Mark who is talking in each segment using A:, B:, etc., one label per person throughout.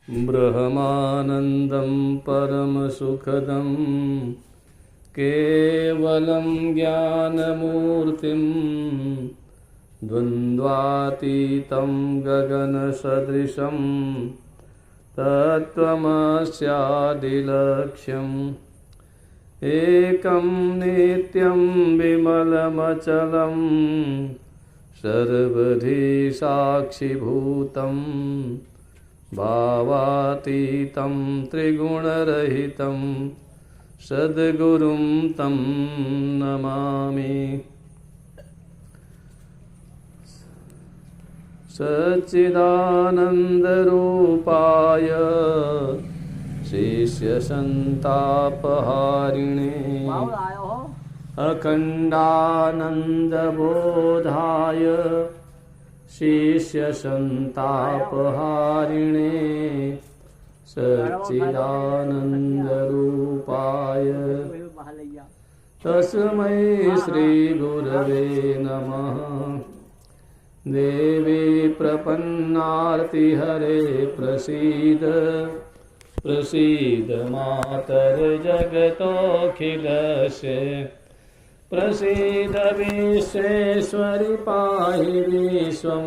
A: ब्रह्मानन्दं परमसुखदं केवलं ज्ञानमूर्तिं द्वन्द्वातीतं गगनसदृशं तत्त्वमस्यादिलक्ष्यम् एकं नित्यं विमलमचलं सर्वधी साक्षिभूतं भावातीतं त्रिगुणरहितं सद्गुरुं तं नमामि। सच्चिदानन्दरूपाय शिष्यसन्तापहारिणे अखण्डानन्दबोधाय शिष्यसन्तापहारिणे सच्चिदानन्दरूपाय तस्मै श्रीगुरवे नमः। देवी प्रपन्नार्तिहरे प्रसीद प्रसीद मातर्जगतोऽखिलस्य प्रसीद विश्वेश्वरि पाहि विश्वं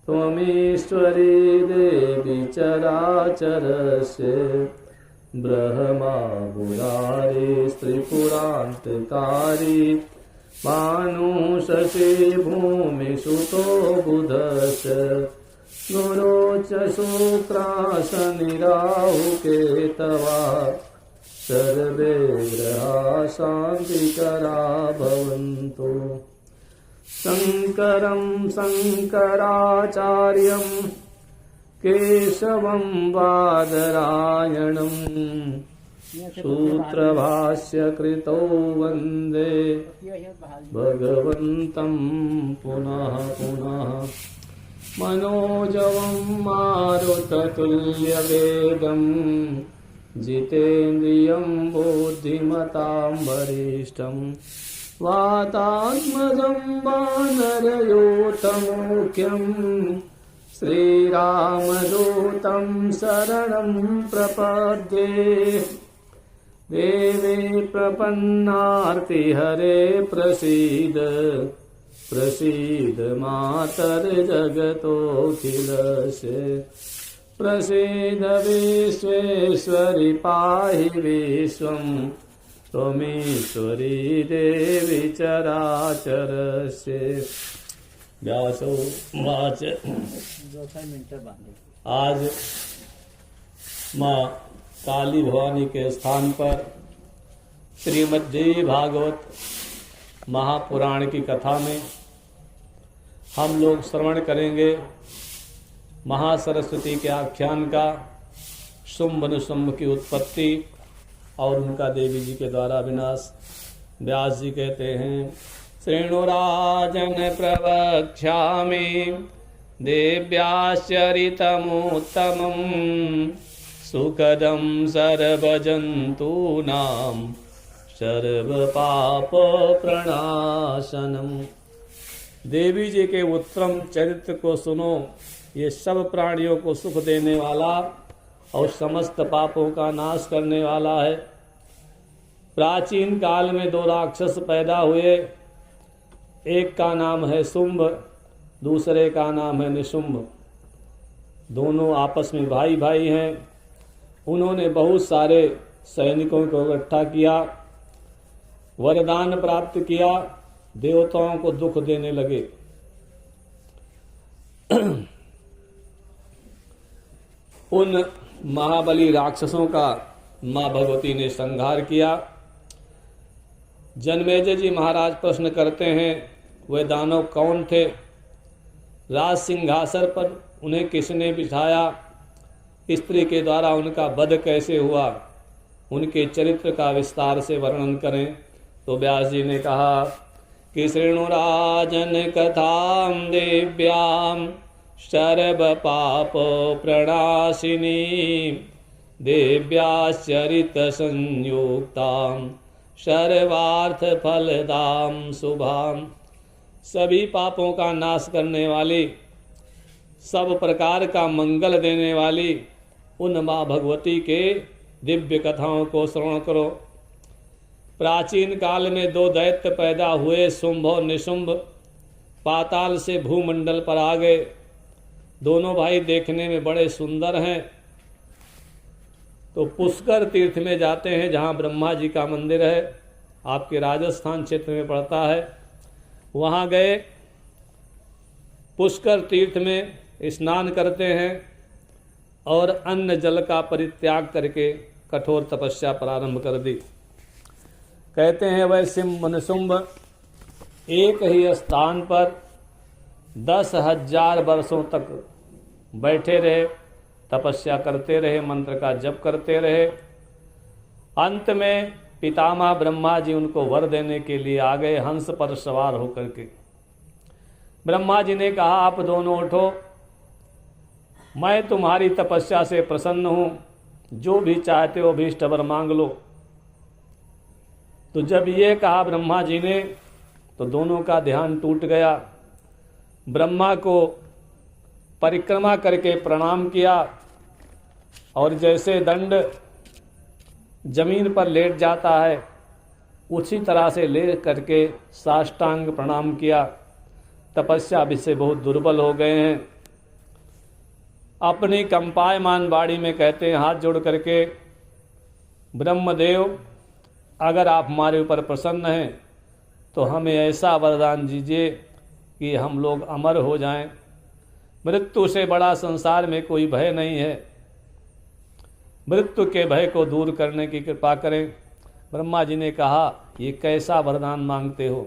A: त्वमीश्वरी देवी चराचरस्य ब्रह्मा मुरारी स्त्रिपुरान्तकारी भानुशशि भूमिसुतो बुधस्य गुरो च शुक्राशनिराहुकेतवा सर्वे ग्रहा शान्तिकरा भवन्तु। शङ्करं शङ्कराचार्यं केशवं बादरायणं सूत्रभाष्यकृतौ वन्दे भगवन्तं पुनः पुनः। मनोजवं मारुततुल्यवेगं जितेन्द्रियं बुद्धिमतां वरिष्ठं वातात्मजं वानरयूथमुख्यं श्रीरामदूतं शरणं प्रपद्ये। देवी प्रपन्नार्तिहरे प्रसीद प्रसीद मातर्जगतोऽखिलस्य प्रसीद विश्वेश्वरि पाहि विश्वं त्वमीश्वरी देवी चराचरस्य। व्यासो वाच। आज माँ काली भवानी के स्थान पर श्रीमद्देवी भागवत महापुराण की कथा में हम लोग श्रवण करेंगे महासरस्वती के आख्यान का, शुंभ निशुंभ की उत्पत्ति और उनका देवी जी के द्वारा विनाश। व्यास जी कहते हैं, श्रृणुराजन प्रवक्ष्यामि देव्याश्चरितमुत्तमं सुखदं सर्वजन्तूनां सर्वपाप प्रणाशनम। देवी जी के उत्तम चरित्र को सुनो, ये सब प्राणियों को सुख देने वाला और समस्त पापों का नाश करने वाला है। प्राचीन काल में दो राक्षस पैदा हुए, एक का नाम है शुंभ, दूसरे का नाम है निशुंभ। दोनों आपस में भाई भाई हैं। उन्होंने बहुत सारे सैनिकों को इकट्ठा किया, वरदान प्राप्त किया, देवताओं को दुख देने लगे। उन महाबली राक्षसों का माँ भगवती ने संहार किया। जनमेजय जी महाराज प्रश्न करते हैं, वे दानव कौन थे? राज सिंहासन पर उन्हें किसने बिठाया? स्त्री के द्वारा उनका वध कैसे हुआ? उनके चरित्र का विस्तार से वर्णन करें। तो व्यास जी ने कहा कि शृणुराजन कथां देव्यां सर्व पाप प्रणाशिनी देव्याश्चरित संयुक्तां सर्वार्थ फलदां शुभां। सभी पापों का नाश करने वाली, सब प्रकार का मंगल देने वाली उन माँ भगवती के दिव्य कथाओं को श्रवण करो। प्राचीन काल में दो दैत्य पैदा हुए, शुंभ और निशुंभ। पाताल से भूमंडल पर आ गए। दोनों भाई देखने में बड़े सुंदर हैं। तो पुष्कर तीर्थ में जाते हैं, जहाँ ब्रह्मा जी का मंदिर है, आपके राजस्थान क्षेत्र में पड़ता है। वहाँ गए, पुष्कर तीर्थ में स्नान करते हैं और अन्न जल का परित्याग करके कठोर तपस्या प्रारंभ कर दी। कहते हैं वह शुंभ निशुंभ एक ही स्थान पर 10,000 वर्षों तक बैठे रहे, तपस्या करते रहे, मंत्र का जप करते रहे। अंत में पितामह ब्रह्मा जी उनको वर देने के लिए आ गए, हंस पर सवार होकर के। ब्रह्मा जी ने कहा, आप दोनों उठो, मैं तुम्हारी तपस्या से प्रसन्न हूँ, जो भी चाहते हो अभीष्ट वर मांग लो। तो जब ये कहा ब्रह्मा जी ने, तो दोनों का ध्यान टूट गया। ब्रह्मा को परिक्रमा करके प्रणाम किया और जैसे दंड जमीन पर लेट जाता है, उसी तरह से ले करके साष्टांग प्रणाम किया। तपस्या भी से बहुत दुर्बल हो गए हैं। अपनी कंपायमान वाणी में कहते हैं, हाथ जोड़ करके, ब्रह्मदेव, अगर आप हमारे ऊपर प्रसन्न हैं तो हमें ऐसा वरदान दीजिए कि हम लोग अमर हो जाएं। मृत्यु से बड़ा संसार में कोई भय नहीं है। मृत्यु के भय को दूर करने की कृपा करें। ब्रह्मा जी ने कहा, ये कैसा वरदान मांगते हो?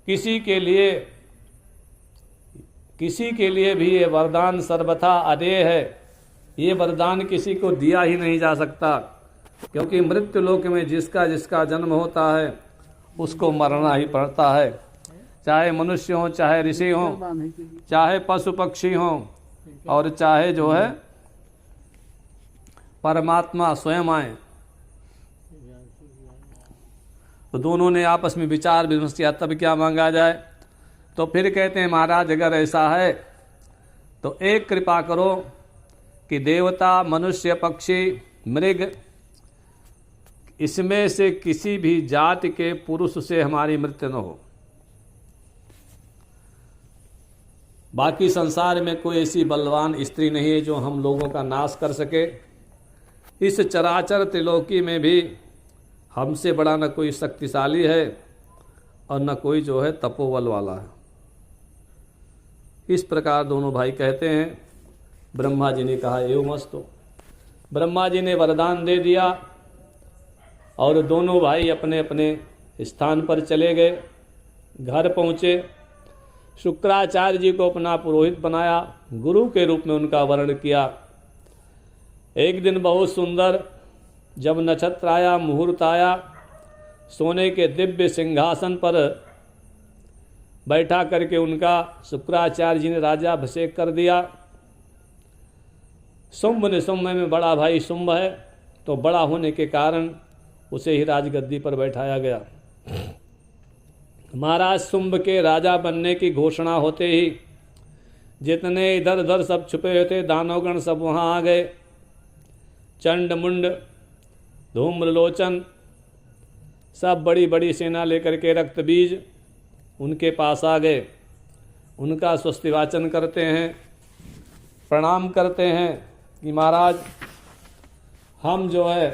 A: किसी के लिए भी ये वरदान सर्वथा अदेय है। ये वरदान किसी को दिया ही नहीं जा सकता, क्योंकि मृत्यु लोक में जिसका जिसका जन्म होता है उसको मरना ही पड़ता है। चाहे मनुष्य हो, चाहे ऋषि हो, चाहे पशु पक्षी हो, और चाहे जो है परमात्मा स्वयं आए। तो दोनों ने आपस में विचार विमर्श किया, तब क्या मांगा जाए? तो फिर कहते हैं, महाराज अगर ऐसा है तो एक कृपा करो कि देवता, मनुष्य, पक्षी, मृग, इसमें से किसी भी जाति के पुरुष से हमारी मृत्यु न हो। बाकी संसार में कोई ऐसी बलवान स्त्री नहीं है जो हम लोगों का नाश कर सके। इस चराचर त्रिलोकी में भी हमसे बड़ा न कोई शक्तिशाली है और न कोई जो है तपोबल वाला है। इस प्रकार दोनों भाई कहते हैं। ब्रह्मा जी ने कहा, एवमस्तु। ब्रह्मा जी ने वरदान दे दिया और दोनों भाई अपने अपने स्थान पर चले गए। घर पहुँचे, शुक्राचार्य जी को अपना पुरोहित बनाया, गुरु के रूप में उनका वर्ण किया। एक दिन बहुत सुंदर, जब नक्षत्र आया, मुहूर्त आया, सोने के दिव्य सिंहासन पर बैठा करके उनका शुक्राचार्य जी ने राज्याभिषेक कर दिया। शुंभ निशुंभ में बड़ा भाई शुंभ है, तो बड़ा होने के कारण उसे ही राजगद्दी पर बैठाया गया। महाराज शुंभ के राजा बनने की घोषणा होते ही जितने इधर उधर सब छुपे हुए थे दानवगण सब वहाँ आ गए। चंड मुंड, धूम्रलोचन, सब बड़ी बड़ी सेना लेकर के रक्तबीज उनके पास आ गए। उनका स्वस्तिवाचन करते हैं, प्रणाम करते हैं कि महाराज हम जो है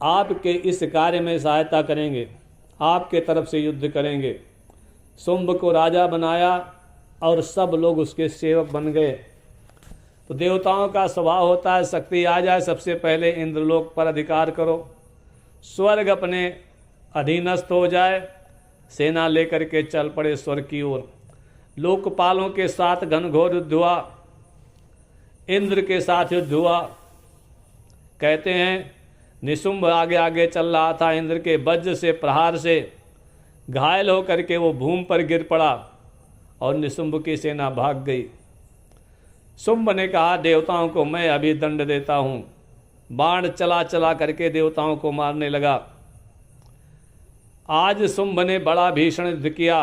A: आपके इस कार्य में सहायता करेंगे, आपके तरफ से युद्ध करेंगे। शुंभ को राजा बनाया और सब लोग उसके सेवक बन गए। तो देवताओं का स्वभाव होता है, शक्ति आ जाए सबसे पहले इंद्रलोक पर अधिकार करो, स्वर्ग अपने अधीनस्थ हो जाए, सेना लेकर के चल पड़े स्वर्ग की ओर। लोकपालों के साथ घनघोर युद्ध हुआ, इंद्र के साथ युद्ध हुआ। कहते हैं निशुंभ आगे आगे चल रहा था, इंद्र के वज्र से प्रहार से घायल होकर के वो भूमि पर गिर पड़ा और निशुंभ की सेना भाग गई। शुंभ ने कहा, देवताओं को मैं अभी दंड देता हूँ। बाण चला चला करके देवताओं को मारने लगा। आज शुंभ ने बड़ा भीषण युद्ध किया।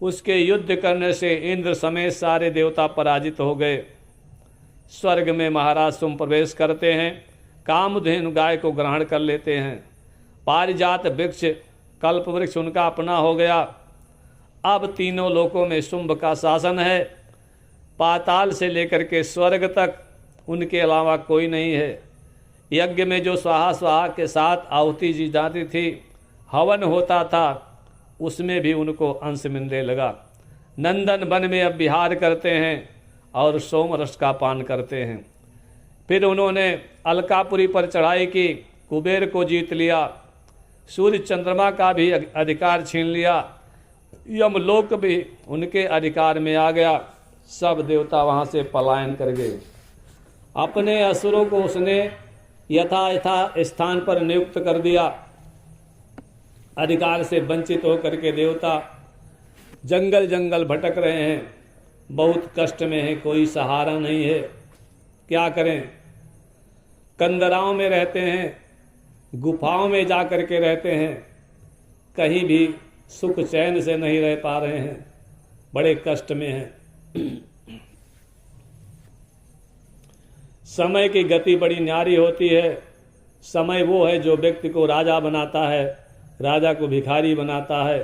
A: उसके युद्ध करने से इंद्र समेत सारे देवता पराजित हो गए। स्वर्ग में महाराज शुंभ प्रवेश करते हैं, कामधेनु गाय को ग्रहण कर लेते हैं। पारिजात वृक्ष, कल्प वृक्ष उनका अपना हो गया। अब तीनों लोकों में शुंभ का शासन है। पाताल से लेकर के स्वर्ग तक उनके अलावा कोई नहीं है। यज्ञ में जो स्वाहा स्वाहा के साथ आहुति जी जाती थी, हवन होता था, उसमें भी उनको अंश मिलने लगा। नंदन वन में अब विहार करते हैं और सोम रस का पान करते हैं। फिर उन्होंने अलकापुरी पर चढ़ाई की, कुबेर को जीत लिया, सूर्य चंद्रमा का भी अधिकार छीन लिया, यमलोक भी उनके अधिकार में आ गया। सब देवता वहाँ से पलायन कर गए। अपने असुरों को उसने यथा यथा स्थान पर नियुक्त कर दिया। अधिकार से वंचित होकर के देवता जंगल जंगल भटक रहे हैं, बहुत कष्ट में है, कोई सहारा नहीं है। क्या करें? कंदराओं में रहते हैं, गुफाओं में जा कर के रहते हैं, कहीं भी सुख चैन से नहीं रह पा रहे हैं, बड़े कष्ट में हैं। समय की गति बड़ी न्यारी होती है। समय वो है जो व्यक्ति को राजा बनाता है, राजा को भिखारी बनाता है,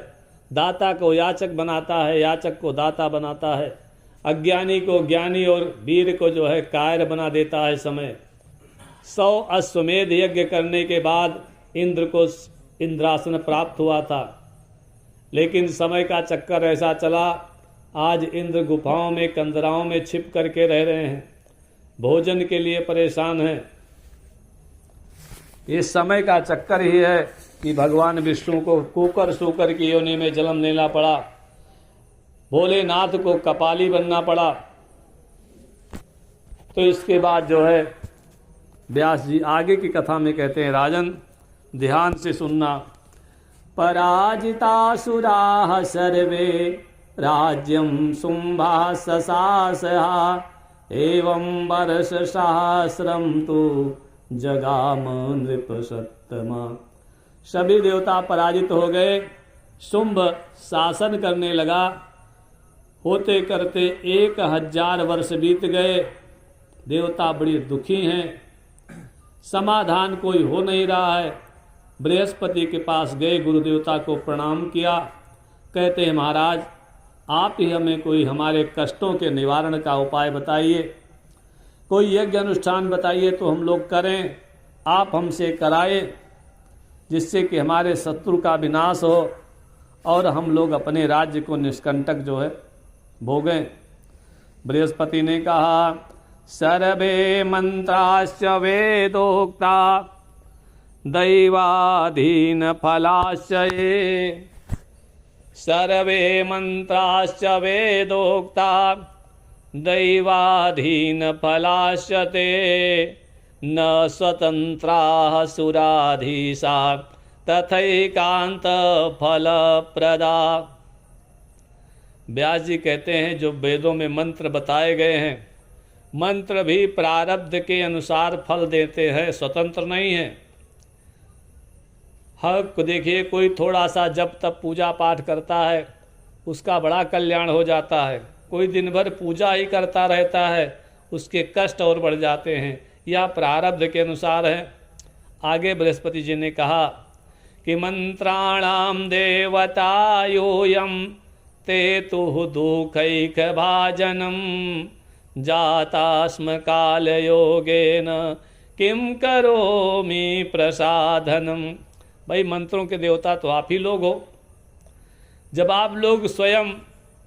A: दाता को याचक बनाता है, याचक को दाता बनाता है, अज्ञानी को ज्ञानी और वीर को जो है कायर बना देता है समय। 100 अश्वमेध यज्ञ करने के बाद इंद्र को इंद्रासन प्राप्त हुआ था, लेकिन समय का चक्कर ऐसा चला, आज इंद्र गुफाओं में कंदराओं में छिप करके रह रहे हैं, भोजन के लिए परेशान हैं। ये समय का चक्कर ही है कि भगवान विष्णु को कुकर सूकर की योनि में जन्म लेना पड़ा, भोलेनाथ को कपाली बनना पड़ा। तो इसके बाद जो है व्यास जी आगे की कथा में कहते हैं, राजन ध्यान से सुनना। पराजितासुराः सर्वे राज्यं शुंभः सशासः एवं वर्षसहस्रं तु जगाम नृपसत्तमा। सभी देवता पराजित हो गए, शुंभ शासन करने लगा। होते करते 1000 वर्ष बीत गए, देवता बड़ी दुखी हैं, समाधान कोई हो नहीं रहा है। बृहस्पति के पास गए, गुरु देवता को प्रणाम किया। कहते हैं महाराज आप ही हमें कोई हमारे कष्टों के निवारण का उपाय बताइए, कोई यज्ञ अनुष्ठान बताइए तो हम लोग करें, आप हमसे कराए, जिससे कि हमारे शत्रु का विनाश हो और हम लोग अपने राज्य को निष्कंटक जो है भोगें। बृहस्पति ने कहा, सर्वे मंत्राश्च वेदोक्ता दैवाधीन फलाश्च ये। सर्वे मंत्राश्च वेदोक्ता दैवाधीन फलाश्च ते न स्वतंत्राः सुराधीशा तथैकांत फल प्रदा। व्यास जी कहते हैं जो वेदों में मंत्र बताए गए हैं, मंत्र भी प्रारब्ध के अनुसार फल देते हैं, स्वतंत्र नहीं है। हक देखिए, कोई थोड़ा सा जब तब पूजा पाठ करता है उसका बड़ा कल्याण हो जाता है, कोई दिन भर पूजा ही करता रहता है उसके कष्ट और बढ़ जाते हैं। यह प्रारब्ध के अनुसार है। आगे बृहस्पति जी ने कहा कि मंत्राणाम देवतायोयम ते तुह दुखैक भाजनम जातास्म काल योगेन किम करोमि प्रसाधनम। भाई मंत्रों के देवता तो आप ही लोग हो। जब आप लोग स्वयं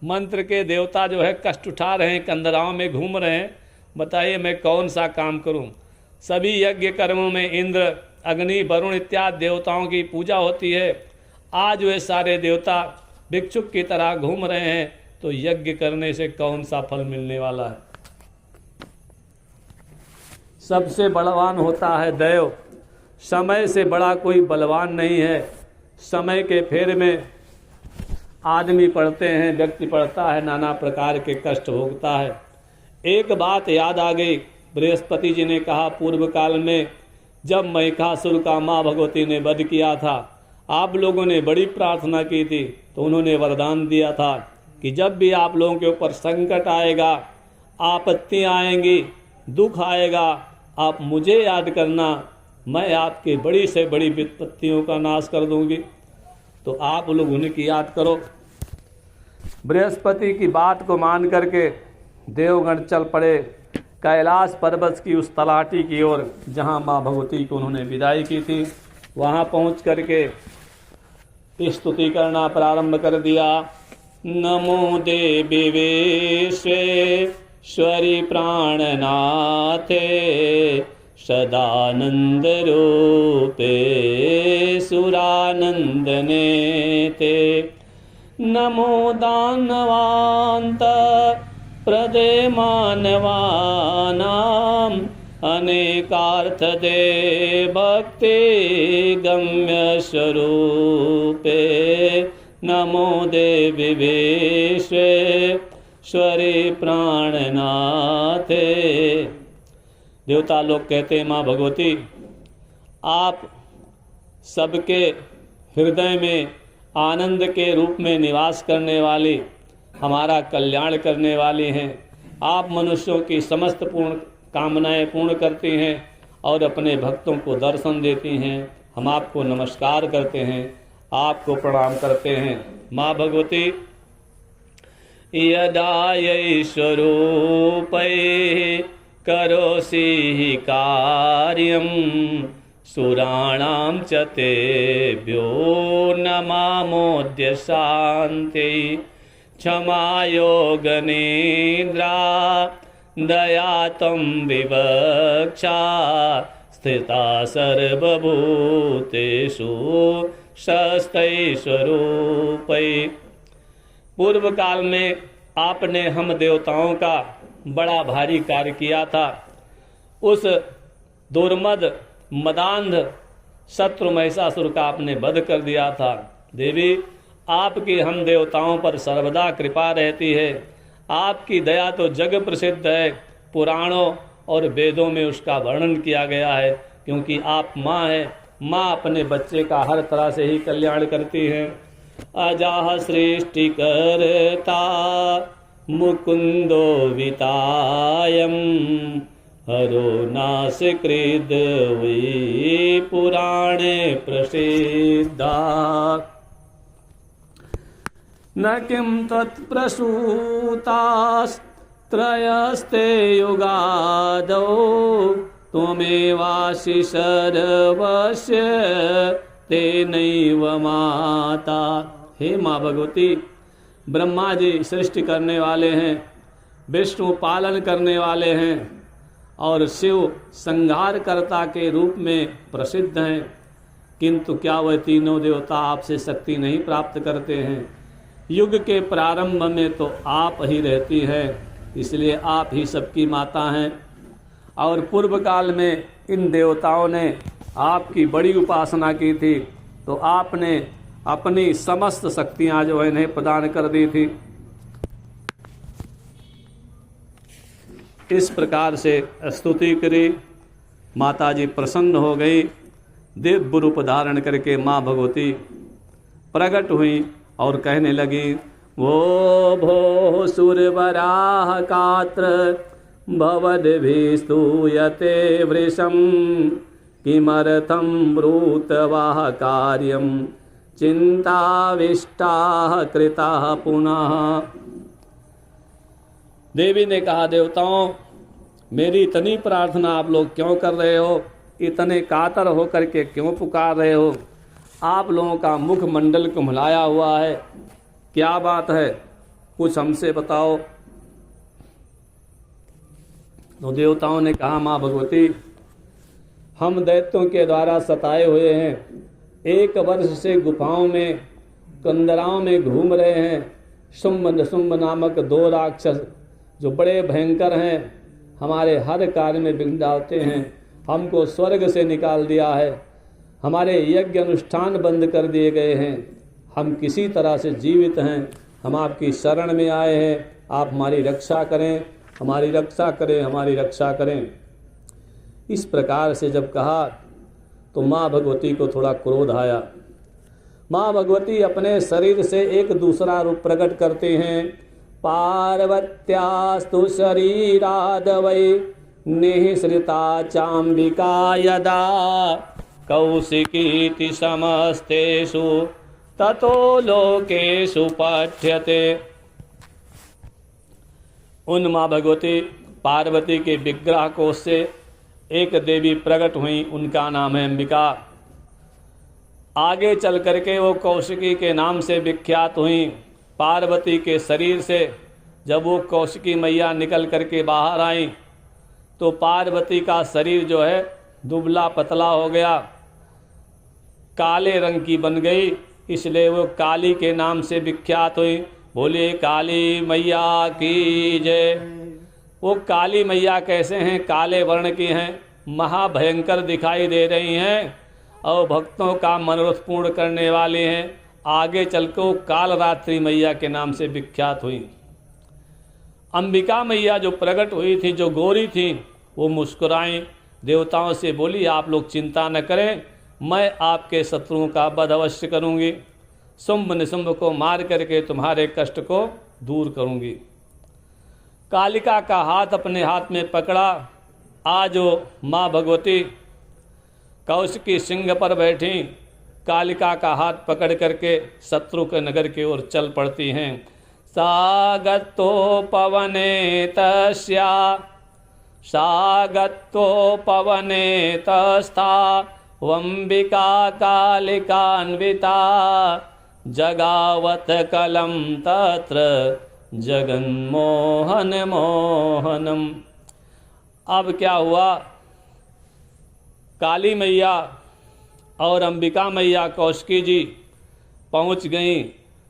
A: मंत्र के देवता जो है कष्ट उठा रहे हैं, कंदराओं में घूम रहे हैं, बताइए मैं कौन सा काम करूं। सभी यज्ञ कर्मों में इंद्र, अग्नि, वरुण इत्यादि देवताओं की पूजा होती है। आज वे सारे देवता भिक्षुक की तरह घूम रहे हैं, तो यज्ञ करने से कौन सा फल मिलने वाला है। सबसे बलवान होता है दैव, समय से बड़ा कोई बलवान नहीं है। समय के फेर में आदमी पड़ते हैं, व्यक्ति पड़ता है, नाना प्रकार के कष्ट भोगता है। एक बात याद आ गई, बृहस्पति जी ने कहा पूर्व काल में जब महिषासुर का माँ भगवती ने वध किया था, आप लोगों ने बड़ी प्रार्थना की थी, तो उन्होंने वरदान दिया था कि जब भी आप लोगों के ऊपर संकट आएगा, आपत्तियां आएंगी, दुख आएगा आप मुझे याद करना, मैं आपकी बड़ी से बड़ी विपत्तियों का नाश कर दूंगी। तो आप लोग उनकी याद करो। बृहस्पति की बात को मान करके देवगण चल पड़े कैलाश पर्वत की उस तलाटी की ओर जहाँ माँ भगवती को उन्होंने विदाई की थी। वहाँ पहुँच करके स्तुति करना प्रारंभ कर दिया। नमो देवी विश्वेश्वरी प्राणनाथे सदानंद रूपे सुरानंदने ते। नमो दानवांत प्रदे मानवानां अनेकार्थ दे भक्ति गम्य स्वरूपे। नमो देवी विश्वेश्वरी प्राणनाथे। देवता लोग कहते हैं माँ भगवती आप सबके हृदय में आनंद के रूप में निवास करने वाली, हमारा कल्याण करने वाली हैं। आप मनुष्यों की समस्त पूर्ण कामनाएं पूर्ण करती हैं और अपने भक्तों को दर्शन देती हैं। हम आपको नमस्कार करते हैं, आपको प्रणाम करते हैं। माँ भगवती यदा स्वरूपै करोसि कार्यं सुराणां च तेभ्यो नमामोऽद्य शान्ति। क्षमा योगनिद्रा दया त्वं विवक्षा स्थिता सर्वभूतेषु शस्तै स्वरूपै। पूर्व काल में आपने हम देवताओं का बड़ा भारी कार्य किया था। उस दुर्मद मदांध शत्रु महिषासुर का आपने वध कर दिया था। देवी आपकी हम देवताओं पर सर्वदा कृपा रहती है। आपकी दया तो जग प्रसिद्ध है, पुराणों और वेदों में उसका वर्णन किया गया है। क्योंकि आप माँ हैं, माँ अपने बच्चे का हर तरह से ही कल्याण करती हैं। अजाह सृष्टि करता मुकुंदो वितायम हरो नासकृद वै पुराणे प्रसिद्धा। न किं तत्प्रसूतास्त्रयस्ते युगादौ त्वमेवासि सर्वस्य तेनैव माता। हे माँ भगवती, ब्रह्मा जी सृष्टि करने वाले हैं, विष्णु पालन करने वाले हैं और शिव संहारकर्ता के रूप में प्रसिद्ध हैं। किंतु क्या वह तीनों देवता आपसे शक्ति नहीं प्राप्त करते हैं? युग के प्रारंभ में तो आप ही रहती हैं, इसलिए आप ही सबकी माता हैं। और पूर्व काल में इन देवताओं ने आपकी बड़ी उपासना की थी, तो आपने अपनी समस्त शक्तियां जो है इन्हें प्रदान कर दी थी। इस प्रकार से स्तुति करी, माताजी प्रसन्न हो गई। दिव्य रूप धारण करके माँ भगवती प्रकट हुई और कहने लगी, वो भो सुरवराह कात्र भवद्भिः स्तूयते वृषं किमर्थं ब्रूतवाह कार्यं चिंताविष्टाः कृताः पुनः। देवी ने कहा, देवताओं मेरी इतनी प्रार्थना आप लोग क्यों कर रहे हो? इतने कातर होकर के क्यों पुकार रहे हो? आप लोगों का मुख मंडल कुम्हलाया हुआ है, क्या बात है? कुछ हमसे बताओ। तो देवताओं ने कहा, माँ भगवती हम दैत्यों के द्वारा सताए हुए हैं। 1 वर्ष से गुफाओं में कंदराओं में घूम रहे हैं। शुंभ निशुंभ नामक 2 राक्षस जो बड़े भयंकर हैं, हमारे हर कार्य में विघ्न डालते हैं। हमको स्वर्ग से निकाल दिया है, हमारे यज्ञ अनुष्ठान बंद कर दिए गए हैं। हम किसी तरह से जीवित हैं, हम आपकी शरण में आए हैं। आप हमारी रक्षा करें, हमारी रक्षा करें, हमारी रक्षा करें। इस प्रकार से जब कहा तो माँ भगवती को थोड़ा क्रोध आया। माँ भगवती अपने शरीर से एक दूसरा रूप प्रकट करते हैं। पार्वत्यास्तु शरीराद वै निःसृता चाम्बिका यदा कौशिकीति समस्तेषु ततो लोकेषु पठ्यते। उन माँ भगवती पार्वती के विग्रह कोश से एक देवी प्रकट हुई, उनका नाम है अंबिका। आगे चल करके वो कौशिकी के नाम से विख्यात हुई। पार्वती के शरीर से जब वो कौशिकी मैया निकल करके बाहर आई तो पार्वती का शरीर जो है दुबला पतला हो गया, काले रंग की बन गई, इसलिए वो काली के नाम से विख्यात हुई। बोले काली मैया की जय। वो काली मैया कैसे हैं? काले वर्ण की हैं, महाभयंकर दिखाई दे रही हैं और भक्तों का मनोरथ पूर्ण करने वाले हैं। आगे चल को कालरात्रि मैया के नाम से विख्यात हुई। अंबिका मैया जो प्रकट हुई थी, जो गोरी थी, वो मुस्कुराई, देवताओं से बोली आप लोग चिंता न करें, मैं आपके शत्रुओं का वध अवश्य करूँगी, शुंभ निशुंभ को मार करके तुम्हारे कष्ट को दूर करूँगी। कालिका का हाथ अपने हाथ में पकड़ा। आज वो माँ भगवती कौशिकी सिंह पर बैठी, कालिका का हाथ पकड़ करके शत्रु के नगर की ओर चल पड़ती हैं। सागतो पवने तस्या सागतो पवने तस्था वंबिका कालिकान्विता जगावत कलम तत्र जगन्मोहन मोहनम। अब क्या हुआ? काली मैया और अंबिका मैया कौशिकी जी पहुंच गईं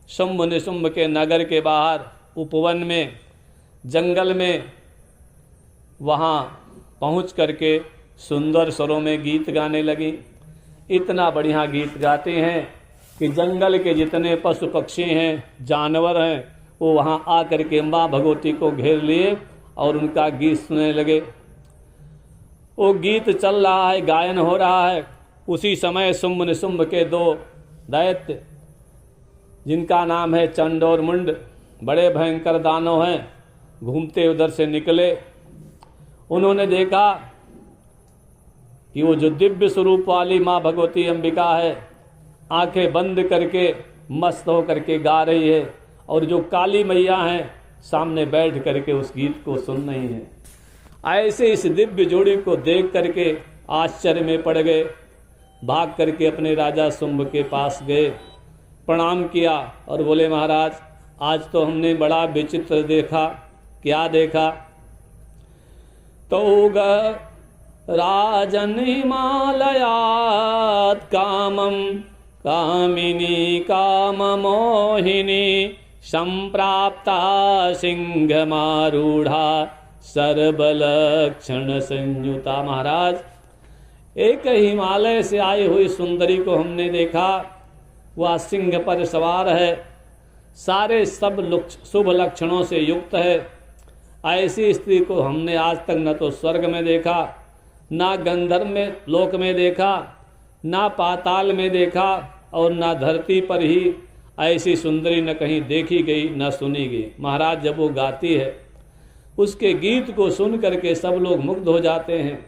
A: शुंभ निशुंभ के नगर के बाहर, उपवन में, जंगल में। वहाँ पहुंच करके सुंदर स्वरों में गीत गाने लगी। इतना बढ़िया गीत गाते हैं कि जंगल के जितने पशु पक्षी हैं, जानवर हैं, वो वहाँ आकर के माँ भगवती को घेर लिए और उनका गीत सुनने लगे। वो गीत चल रहा है, गायन हो रहा है। उसी समय शुंभ निशुंभ के दो दैत्य, जिनका नाम है चंड और मुंड, बड़े भयंकर दानव हैं, घूमते उधर से निकले। उन्होंने देखा कि वो जो दिव्य स्वरूप वाली माँ भगवती अंबिका है, आंखें बंद करके मस्त होकर के गा रही है, और जो काली मैया हैं सामने बैठ करके उस गीत को सुन रही हैं। ऐसे इस दिव्य जोड़ी को देख करके आश्चर्य में पड़ गए। भाग करके अपने राजा शुंभ के पास गए, प्रणाम किया और बोले महाराज, आज तो हमने बड़ा विचित्र देखा। क्या देखा? तो राजन हिमालयात् कामम कामिनी काममोहिनी संप्राप्ता सिंहमारूढ़ा सर्वलक्षण संयुता। महाराज, एक हिमालय से आई हुई सुंदरी को हमने देखा, वह सिंह पर सवार है, सारे सब शुभ लक्षणों से युक्त है। ऐसी स्त्री को हमने आज तक न तो स्वर्ग में देखा, ना गंधर्व में लोक में देखा, ना पाताल में देखा, और ना धरती पर ही ऐसी सुंदरी न कहीं देखी गई न सुनी गई। महाराज, जब वो गाती है, उसके गीत को सुन करके सब लोग मुग्ध हो जाते हैं।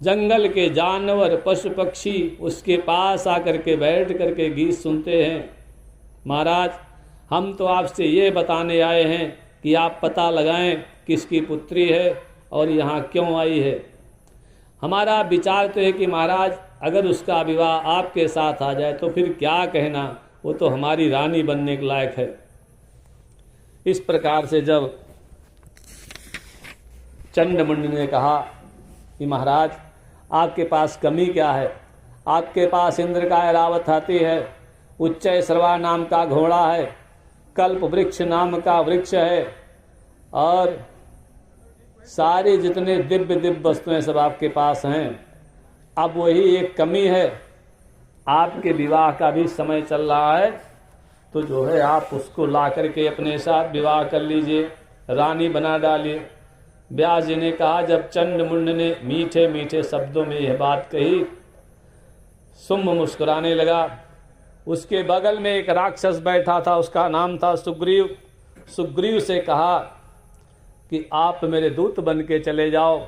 A: जंगल के जानवर पशु पक्षी उसके पास आकर के बैठ करके गीत सुनते हैं। महाराज, हम तो आपसे ये बताने आए हैं कि आप पता लगाएं किसकी पुत्री है और यहाँ क्यों आई है। हमारा विचार तो है कि महाराज, अगर उसका विवाह आपके साथ आ जाए तो फिर क्या कहना, वो तो हमारी रानी बनने के लायक है। इस प्रकार से जब चंडमुंड ने कहा कि महाराज, आपके पास कमी क्या है? आपके पास इंद्र का ऐरावत हाथी है, उच्चय सर्वा नाम का घोड़ा है, कल्प वृक्ष नाम का वृक्ष है, और सारे जितने दिव्य दिव्य वस्तुएं सब आपके पास हैं। अब वही एक कमी है, आपके विवाह का भी समय चल रहा है, तो जो है आप उसको ला करके अपने साथ विवाह कर लीजिए, रानी बना डालिए। व्यास जी ने कहा, जब चंडमुंड ने मीठे मीठे शब्दों में यह बात कही, शुंभ मुस्कुराने लगा। उसके बगल में एक राक्षस बैठा था, उसका नाम था सुग्रीव। सुग्रीव से कहा कि आप मेरे दूत बन के चले जाओ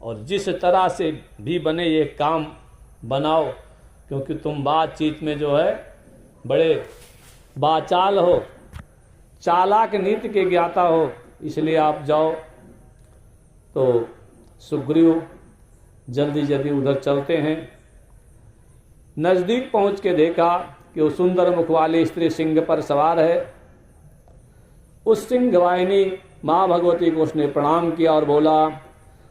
A: और जिस तरह से भी बने ये काम बनाओ, क्योंकि तुम बातचीत में जो है बड़े बाचाल हो, चालाक नीति के ज्ञाता हो, इसलिए आप जाओ। तो सुग्रीव जल्दी जल्दी उधर चलते हैं। नज़दीक पहुंच के देखा कि वो सुंदर मुख वाली स्त्री सिंह पर सवार है। उस सिंह वाहिनी माँ भगवती को उसने प्रणाम किया और बोला,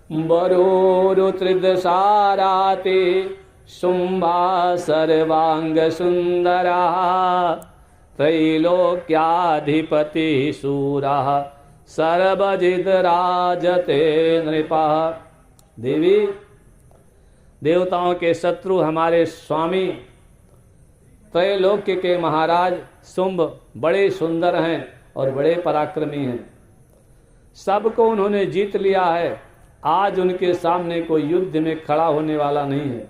A: बरो रुत्रिद साराते शुंभा सर्वांग सुंदरा त्रैलोक्याधिपति सूरा सर्वजिद राजते नृपा। देवी, देवताओं के शत्रु हमारे स्वामी त्रैलोक्य के महाराज शुंभ बड़े सुंदर हैं और बड़े पराक्रमी हैं। सबको उन्होंने जीत लिया है। आज उनके सामने कोई युद्ध में खड़ा होने वाला नहीं है।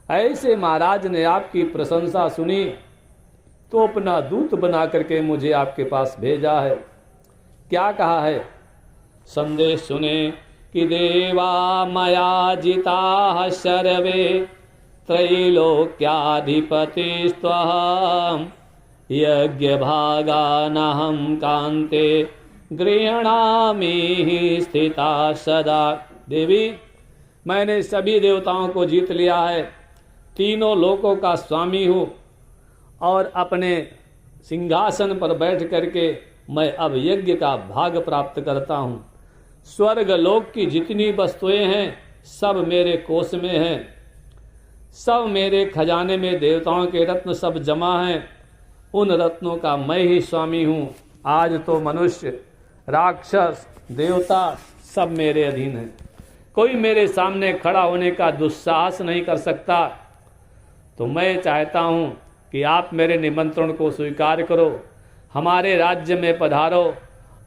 A: ऐसे महाराज ने आपकी प्रशंसा सुनी तो अपना दूत बना करके मुझे आपके पास भेजा है। क्या कहा है? संदेश सुने कि देवा मया जिता सर्वे त्रैलोक्याधिपतिस्त्वहं यज्ञ भागानहं कांते गृह्णामि स्थिता सदा। देवी, मैंने सभी देवताओं को जीत लिया है, तीनों लोकों का स्वामी हूँ और अपने सिंहासन पर बैठ करके मैं अब यज्ञ का भाग प्राप्त करता हूँ। स्वर्ग लोक की जितनी वस्तुएं हैं सब मेरे कोष में हैं, सब मेरे खजाने में देवताओं के रत्न सब जमा हैं। उन रत्नों का मैं ही स्वामी हूँ। आज तो मनुष्य, राक्षस, देवता सब मेरे अधीन हैं। कोई मेरे सामने खड़ा होने का दुस्साहस नहीं कर सकता। तो मैं चाहता हूँ कि आप मेरे निमंत्रण को स्वीकार करो, हमारे राज्य में पधारो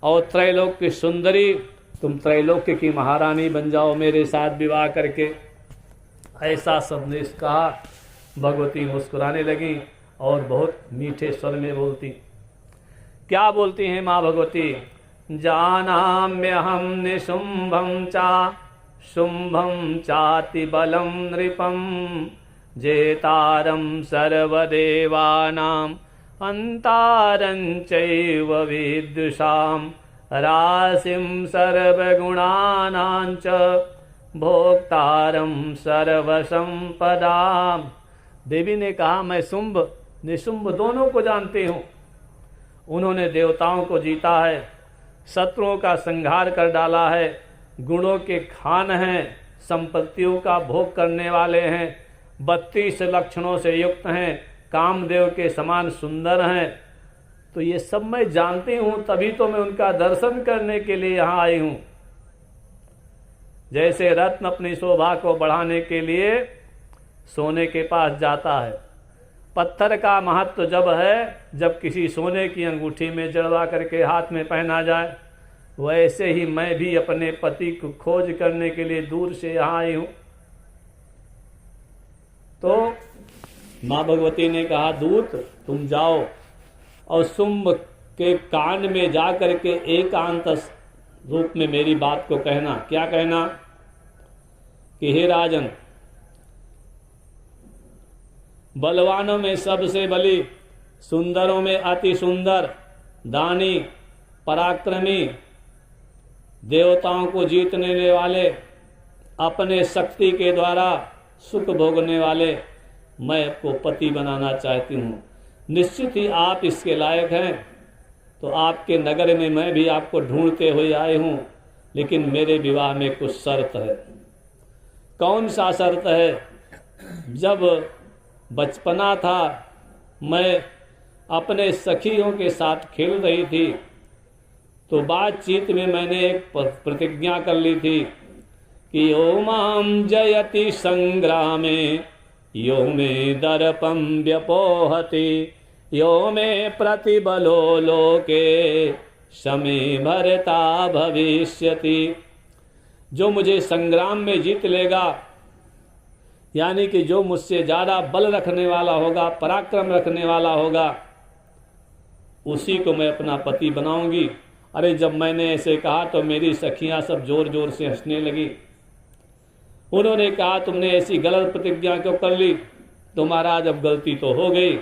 A: और त्रैलोक की सुंदरी, तुम त्रैलोक्य की महारानी बन जाओ मेरे साथ विवाह करके। ऐसा संदेश कहा। भगवती मुस्कुराने लगी और बहुत मीठे स्वर में बोलती। क्या बोलती हैं माँ भगवती? जानाम्यहं निशुंभं चा शुंभं चाति बलं नृपं जेतारं सर्वदेवानां अंतारं चैव विदुषां राशिं सर्वगुणानां च भोक्तारं सर्वसंपदां। देवी ने कहा, मैं शुंभ निशुंभ दोनों को जानती हूँ। उन्होंने देवताओं को जीता है, शत्रुओं का संहार कर डाला है, गुणों के खान हैं, संपत्तियों का भोग करने वाले हैं, 32 लक्षणों से युक्त हैं, कामदेव के समान सुंदर हैं। तो ये सब मैं जानती हूँ, तभी तो मैं उनका दर्शन करने के लिए यहाँ आई हूँ। जैसे रत्न अपनी शोभा को बढ़ाने के लिए सोने के पास जाता है, पत्थर का महत्व जब है जब किसी सोने की अंगूठी में जड़वा करके हाथ में पहना जाए, वैसे ही मैं भी अपने पति को खोज करने के लिए दूर से यहाँ आई हूँ। तो माँ भगवती ने कहा, दूत तुम जाओ और शुंभ के कान में जा करके एकांत रूप में मेरी बात को कहना। क्या कहना? कि हे राजन, बलवानों में सबसे बली, सुंदरों में अति सुंदर, दानी, पराक्रमी, देवताओं को जीतने वाले, अपने शक्ति के द्वारा सुख भोगने वाले मैं आपको पति बनाना चाहती हूँ। निश्चित ही आप इसके लायक हैं। तो आपके नगर में मैं भी आपको ढूंढते हुए आई हूँ, लेकिन मेरे विवाह में कुछ शर्त है। कौन सा शर्त है? जब बचपना था, मैं अपने सखियों के साथ खेल रही थी, तो बातचीत में मैंने एक प्रतिज्ञा कर ली थी कि यो मां जयति संग्रामे यो मे दर्पं व्यपोहति यो मे प्रतिबलो लोके शमे भरता भविष्यति। जो मुझे संग्राम में जीत लेगा, यानी कि जो मुझसे ज़्यादा बल रखने वाला होगा, पराक्रम रखने वाला होगा, उसी को मैं अपना पति बनाऊंगी अरे जब मैंने ऐसे कहा तो मेरी सखियां सब जोर जोर से हंसने लगी। उन्होंने कहा तुमने ऐसी गलत प्रतिज्ञा क्यों कर ली? तो महाराज अब गलती तो हो गई,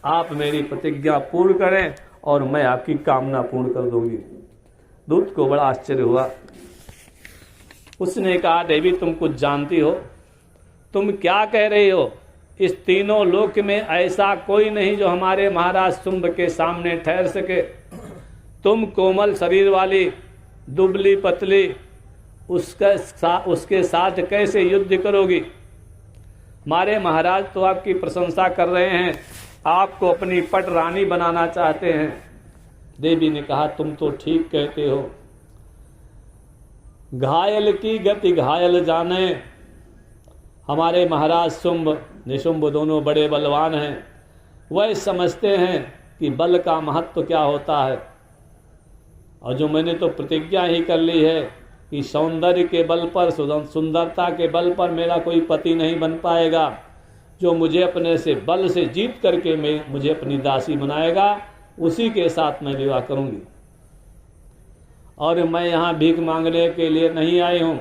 A: आप मेरी प्रतिज्ञा पूर्ण करें और मैं आपकी कामना पूर्ण कर दूंगी। दूत को बड़ा आश्चर्य हुआ। उसने कहा देवी तुम कुछ जानती हो? तुम क्या कह रही हो? इस तीनों लोक में ऐसा कोई नहीं जो हमारे महाराज शुंभ के सामने ठहर सके। तुम कोमल शरीर वाली, दुबली पतली, उसके साथ कैसे युद्ध करोगी? हमारे महाराज तो आपकी प्रशंसा कर रहे हैं, आपको अपनी पट रानी बनाना चाहते हैं। देवी ने कहा तुम तो ठीक कहते हो। घायल की गति घायल जाने। हमारे महाराज शुंभ निशुंभ दोनों बड़े बलवान हैं। वह समझते हैं कि बल का महत्व क्या होता है। और जो मैंने तो प्रतिज्ञा ही कर ली है कि सौंदर्य के बल पर, सुंदरता के बल पर मेरा कोई पति नहीं बन पाएगा। जो मुझे अपने से बल से जीत करके मुझे अपनी दासी बनाएगा, उसी के साथ मैं विवाह करूंगी। और मैं यहाँ भीख मांगने के लिए नहीं आई हूँ,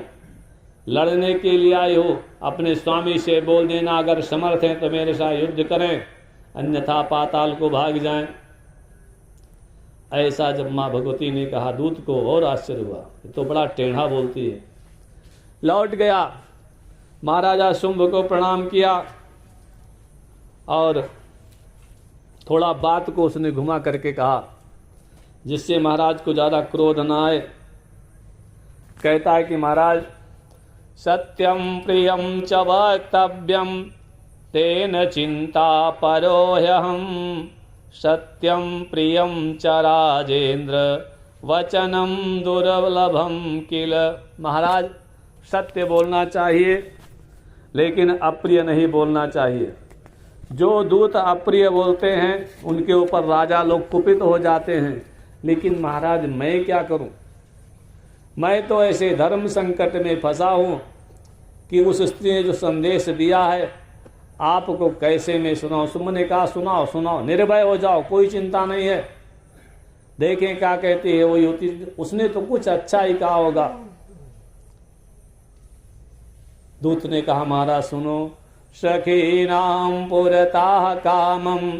A: लड़ने के लिए आई हूँ। अपने स्वामी से बोल देना अगर समर्थ हैं तो मेरे साथ युद्ध करें, अन्यथा पाताल को भाग जाएं। ऐसा जब माँ भगवती ने कहा, दूत को और आश्चर्य हुआ, ये तो बड़ा टेढ़ा बोलती है। लौट गया, महाराजा शुंभ को प्रणाम किया और थोड़ा बात को उसने घुमा करके कहा, जिससे महाराज को ज़्यादा क्रोध न आए। कहता है कि महाराज सत्यम प्रियम च वक्तव्यम तेन चिंता परोह्यहम, सत्यम प्रियम च राजेंद्र वचनम दुर्लभम किल। महाराज सत्य बोलना चाहिए लेकिन अप्रिय नहीं बोलना चाहिए। जो दूत अप्रिय बोलते हैं उनके ऊपर राजा लोग कुपित हो जाते हैं। लेकिन महाराज मैं क्या करूं? मैं तो ऐसे धर्म संकट में फंसा हूं कि उस स्त्री ने जो संदेश दिया है आपको कैसे मैं सुनाऊं। शुंभ ने कहा सुनाओ सुनाओ, निर्भय हो जाओ, कोई चिंता नहीं है। देखें क्या कहती है वो युवती। उसने तो कुछ अच्छा ही कहा होगा। दूत ने कहा महाराज सुनो, सखीनां पुरतः कामं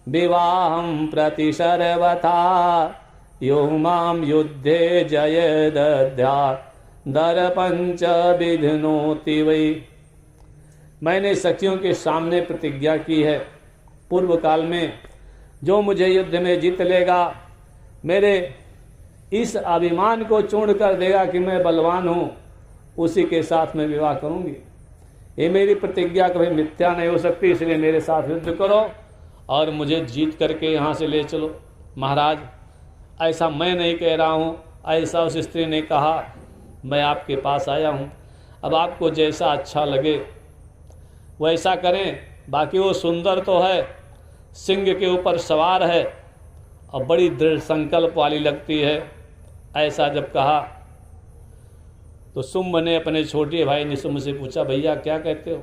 A: विवाहं प्रति सर्वथा, यो मां युद्धे जय दद्या दर्पंच विघ्नोति वै। मैंने सखियों के सामने प्रतिज्ञा की है, पूर्व काल में जो मुझे युद्ध में जीत लेगा, मेरे इस अभिमान को चूर्ण कर देगा कि मैं बलवान हूँ, उसी के साथ मैं विवाह करूँगी। ये मेरी प्रतिज्ञा कभी मिथ्या नहीं हो सकती, इसलिए मेरे साथ युद्ध करो और मुझे जीत करके यहाँ से ले चलो। महाराज ऐसा मैं नहीं कह रहा हूँ, ऐसा उस स्त्री ने कहा। मैं आपके पास आया हूँ, अब आपको जैसा अच्छा लगे वैसा करें। बाकी वो सुंदर तो है, सिंह के ऊपर सवार है और बड़ी दृढ़ संकल्प वाली लगती है। ऐसा जब कहा तो शुंभ ने अपने छोटे भाई निशुंभ से पूछा, भैया क्या कहते हो?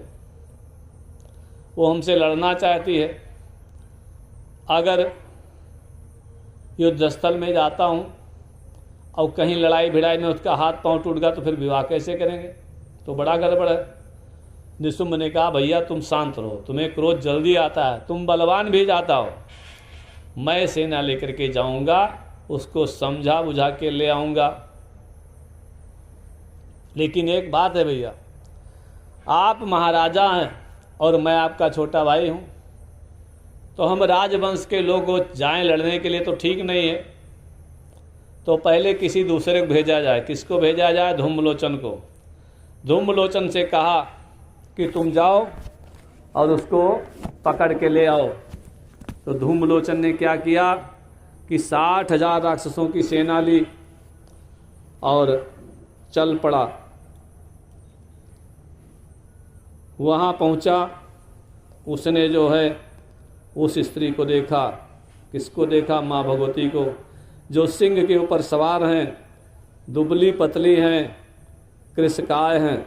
A: वो हमसे लड़ना चाहती है। अगर युद्धस्थल में जाता हूँ और कहीं लड़ाई भिड़ाई में उसका हाथ पांव टूट गया तो फिर विवाह कैसे करेंगे? तो बड़ा गड़बड़ है। निशुंभ ने कहा भैया तुम शांत रहो, तुम्हें क्रोध जल्दी आता है, तुम बलवान भी जाता हो। मैं सेना लेकर के जाऊंगा, उसको समझा बुझा के ले आऊंगा। लेकिन एक बात है भैया, आप महाराजा हैं और मैं आपका छोटा भाई हूं, तो हम राजवंश के लोग जाएं लड़ने के लिए तो ठीक नहीं है। तो पहले किसी दूसरे को भेजा जाए। किसको भेजा जाए? धूम्रलोचन को। धूम्रलोचन से कहा कि तुम जाओ और उसको पकड़ के ले आओ। तो धूम्रलोचन ने क्या किया कि 60,000 राक्षसों की सेना ली और चल पड़ा। वहाँ पहुँचा, उसने जो है उस स्त्री को देखा। किसको देखा? माँ भगवती को, जो सिंह के ऊपर सवार हैं, दुबली पतली हैं, कृशकाय हैं।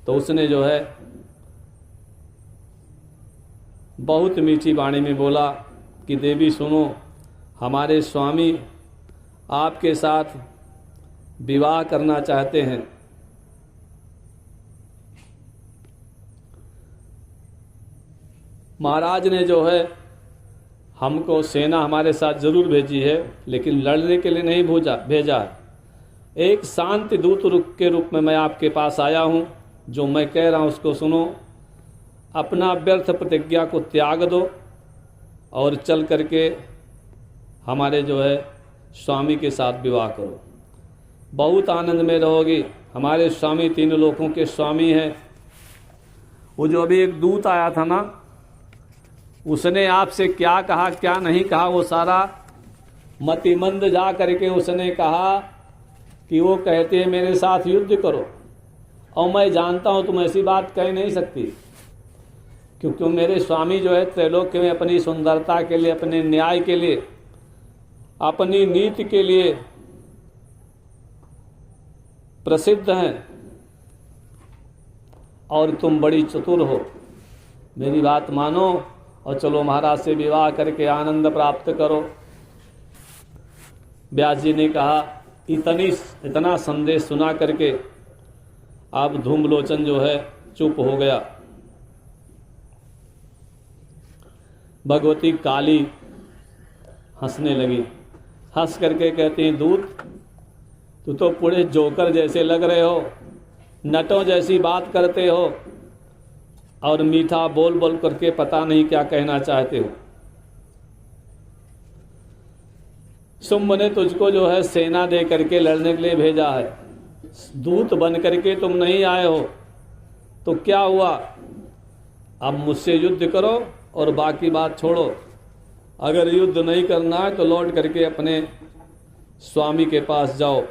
A: तो उसने जो है बहुत मीठी वाणी में बोला कि देवी सुनो, हमारे स्वामी आपके साथ विवाह करना चाहते हैं। महाराज ने जो है हमको सेना हमारे साथ जरूर भेजी है, लेकिन लड़ने के लिए नहीं भेजा है। एक शांति दूत के रूप में मैं आपके पास आया हूँ। जो मैं कह रहा हूँ उसको सुनो। अपना व्यर्थ प्रतिज्ञा को त्याग दो और चल करके हमारे जो है स्वामी के साथ विवाह करो। बहुत आनंद में रहोगी। हमारे स्वामी तीनों लोकों के स्वामी हैं। वो जो अभी एक दूत आया था ना, उसने आपसे क्या कहा क्या नहीं कहा वो सारा मतिमंद जा करके उसने कहा कि वो कहते हैं मेरे साथ युद्ध करो, और मैं जानता हूँ तुम ऐसी बात कह नहीं सकती, क्योंकि मेरे स्वामी जो है त्रैलोक्य में अपनी सुंदरता के लिए, अपने न्याय के लिए, अपनी नीति के लिए प्रसिद्ध हैं, और तुम बड़ी चतुर हो। मेरी बात मानो और चलो महाराज से विवाह करके आनंद प्राप्त करो। व्यास जी ने कहा इतना संदेश सुना करके अब धूम्रलोचन जो है चुप हो गया। भगवती काली हंसने लगी। हंस करके कहती हैं, दूत तू तो पूरे जोकर जैसे लग रहे हो, नटों जैसी बात करते हो और मीठा बोल बोल करके पता नहीं क्या कहना चाहते हो। शुंभ ने तुझको जो है सेना दे करके लड़ने के लिए भेजा है। दूत बन करके तुम नहीं आए हो तो क्या हुआ? अब मुझसे युद्ध करो और बाकी बात छोड़ो। अगर युद्ध नहीं करना है तो लौट करके अपने स्वामी के पास जाओ।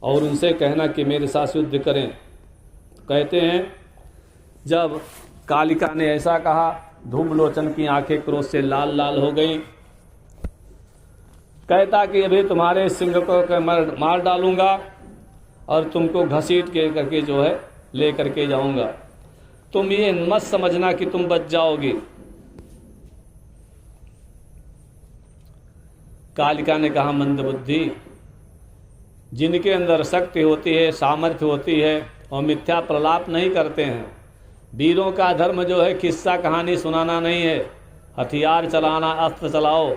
A: और उनसे कहना कि मेरे साथ युद्ध करें। कहते हैं जब कालिका ने ऐसा कहा, धूम्रलोचन की आंखें क्रोध से लाल लाल हो गई। कहता कि अभी तुम्हारे सिंह को मार डालूंगा और तुमको घसीट के करके जो है ले करके जाऊंगा। तुम ये मत समझना कि तुम बच जाओगी। कालिका ने कहा, मंदबुद्धि, जिनके अंदर शक्ति होती है, सामर्थ्य होती है और मिथ्या प्रलाप नहीं करते हैं। वीरों का धर्म जो है किस्सा कहानी सुनाना नहीं है। हथियार चलाना, अस्त्र चलाओ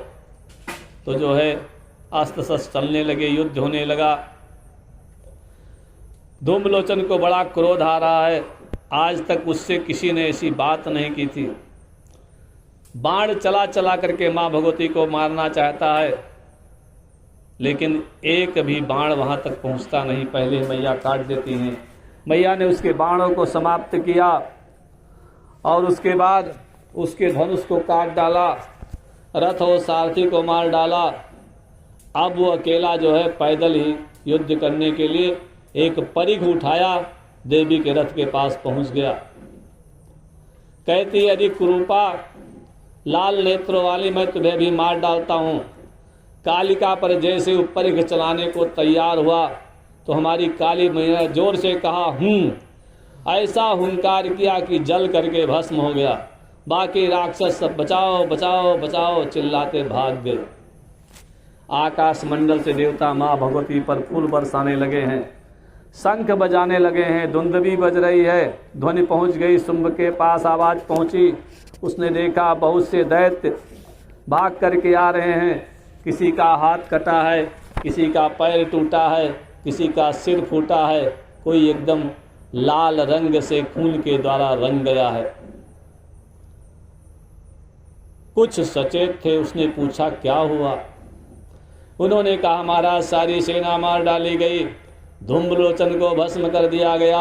A: तो जो है अस्त्र शस्त्र चलने लगे, युद्ध होने लगा। धूम्रलोचन को बड़ा क्रोध आ रहा है। आज तक उससे किसी ने ऐसी बात नहीं की थी। बाण चला चला करके माँ भगवती को मारना चाहता है, लेकिन एक भी बाण वहां तक पहुंचता नहीं। पहले मैया काट देती हैं। मैया ने उसके बाणों को समाप्त किया और उसके बाद उसके धनुष को काट डाला, रथ और सारथी को मार डाला। अब वो अकेला जो है पैदल ही युद्ध करने के लिए एक परिघ उठाया, देवी के रथ के पास पहुंच गया। कहती, यदि कुरूपा, लाल नेत्रों वाली, मैं तुम्हें भी मार डालता हूं। कालिका पर जैसे वो परिघ चलाने को तैयार हुआ तो हमारी काली मैया जोर से कहा, ऐसा हुंकार किया कि जल करके भस्म हो गया। बाकी राक्षस सब बचाओ बचाओ बचाओ चिल्लाते भाग गए। आकाश मंडल से देवता माँ भगवती पर फूल बरसाने लगे हैं, शंख बजाने लगे हैं, धुंधवी बज रही है। ध्वनि पहुंच गई, शुंभ के पास आवाज पहुंची। उसने देखा बहुत से दैत्य भाग करके आ रहे हैं। किसी का हाथ कटा है, किसी का पैर टूटा है, किसी का सिर फूटा है, कोई एकदम लाल रंग से खून के द्वारा रंग गया है। कुछ सचेत थे, उसने पूछा क्या हुआ? उन्होंने कहा, महाराज सारी सेना मार डाली गई, धूम्रलोचन को भस्म कर दिया गया।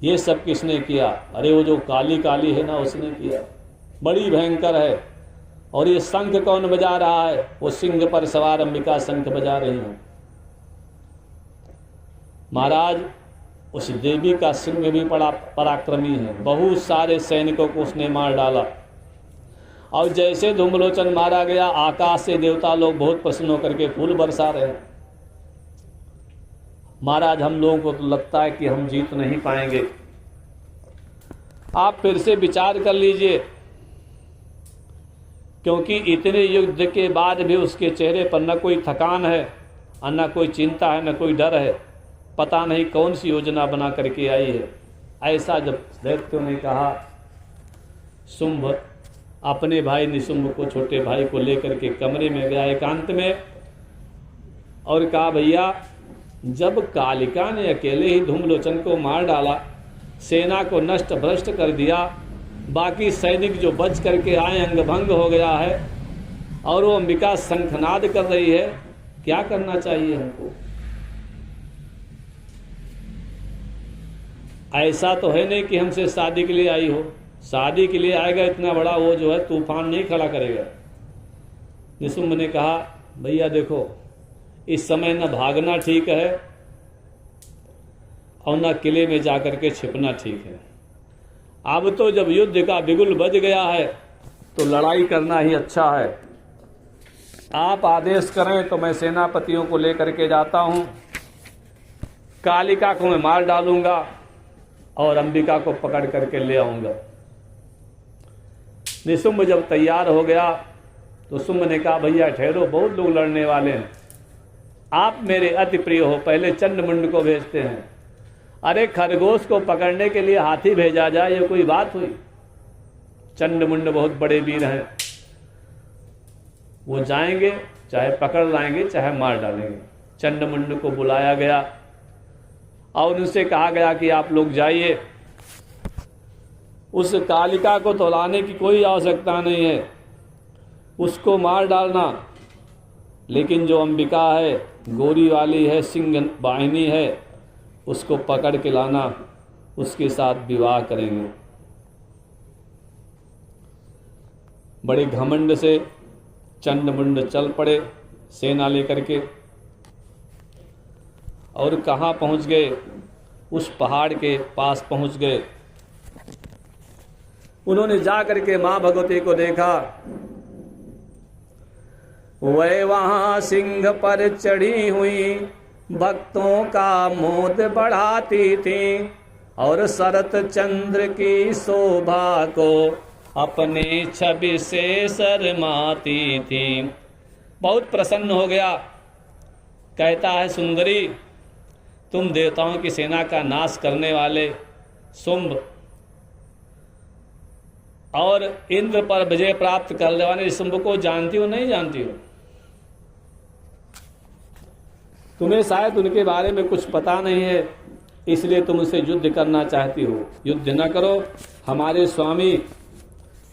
A: ये सब किसने किया? अरे वो जो काली काली है ना, उसने किया। बड़ी भयंकर है। और ये शंख कौन बजा रहा है? वो सिंह पर सवार अंबिका शंख बजा रही है। महाराज उस देवी का सिंह भी बड़ा पराक्रमी है। बहुत सारे सैनिकों को उसने मार डाला। और जैसे धूम्रलोचन मारा गया, आकाश से देवता लोग बहुत प्रसन्न होकर के फूल बरसा रहे हैं। महाराज हम लोगों को तो लगता है कि हम जीत नहीं पाएंगे। आप फिर से विचार कर लीजिए। क्योंकि इतने युद्ध के बाद भी उसके चेहरे पर न कोई थकान है और न कोई चिंता है, न कोई डर है। पता नहीं कौन सी योजना बना करके आई है। ऐसा जब दैत्यों ने कहा, शुंभ अपने भाई निशुंभ को, छोटे भाई को लेकर के कमरे में गया एकांत में और कहा, भैया जब कालिका ने अकेले ही धूम्रलोचन को मार डाला, सेना को नष्ट भ्रष्ट कर दिया, बाकी सैनिक जो बच करके आए अंगभंग हो गया है और वो अंबिका शंखनाद कर रही है, क्या करना चाहिए हमको? ऐसा तो है नहीं कि हमसे शादी के लिए आई हो। शादी के लिए आएगा इतना बड़ा वो जो है तूफान नहीं खड़ा करेगा। निशुंभ ने कहा, भैया देखो इस समय न भागना ठीक है और न किले में जाकर के छिपना ठीक है। अब तो जब युद्ध का बिगुल बज गया है तो लड़ाई करना ही अच्छा है। आप आदेश करें तो मैं सेनापतियों को लेकर के जाता हूं, कालिका को मैं मार डालूंगा और अंबिका को पकड़ करके ले आऊंगा। निशुंभ जब तैयार हो गया तो शुंभ ने कहा, भैया ठहरो, बहुत लोग लड़ने वाले हैं, आप मेरे अति प्रिय हो, पहले चंडमुंड को भेजते हैं। अरे खरगोश को पकड़ने के लिए हाथी भेजा जाए, ये कोई बात हुई? चंडमुंड बहुत बड़े वीर हैं, वो जाएंगे, चाहे पकड़ लाएंगे चाहे मार डालेंगे। चंडमुंड को बुलाया गया और उनसे कहा गया कि आप लोग जाइए, उस कालिका को तो लाने की कोई आवश्यकता नहीं है, उसको मार डालना, लेकिन जो अंबिका है, गोरी वाली है, सिंह वाहिनी है, उसको पकड़ के लाना, उसके साथ विवाह करेंगे। बड़े घमंड से चंडमुंड चल पड़े सेना लेकर के और कहाँ पहुँच गए? उस पहाड़ के पास पहुँच गए। उन्होंने जा करके माँ भगवती को देखा, वह वहाँ सिंह पर चढ़ी हुई भक्तों का मोद बढ़ाती थी और शरत चंद्र की शोभा को अपने छवि से शर्माती थी। बहुत प्रसन्न हो गया, कहता है, सुंदरी तुम देवताओं की सेना का नाश करने वाले शुंभ और इंद्र पर विजय प्राप्त करने वाले शुंभ को जानती हो नहीं जानती हो? तुम्हें शायद उनके बारे में कुछ पता नहीं है, इसलिए तुम उनसे युद्ध करना चाहती हो। युद्ध न करो, हमारे स्वामी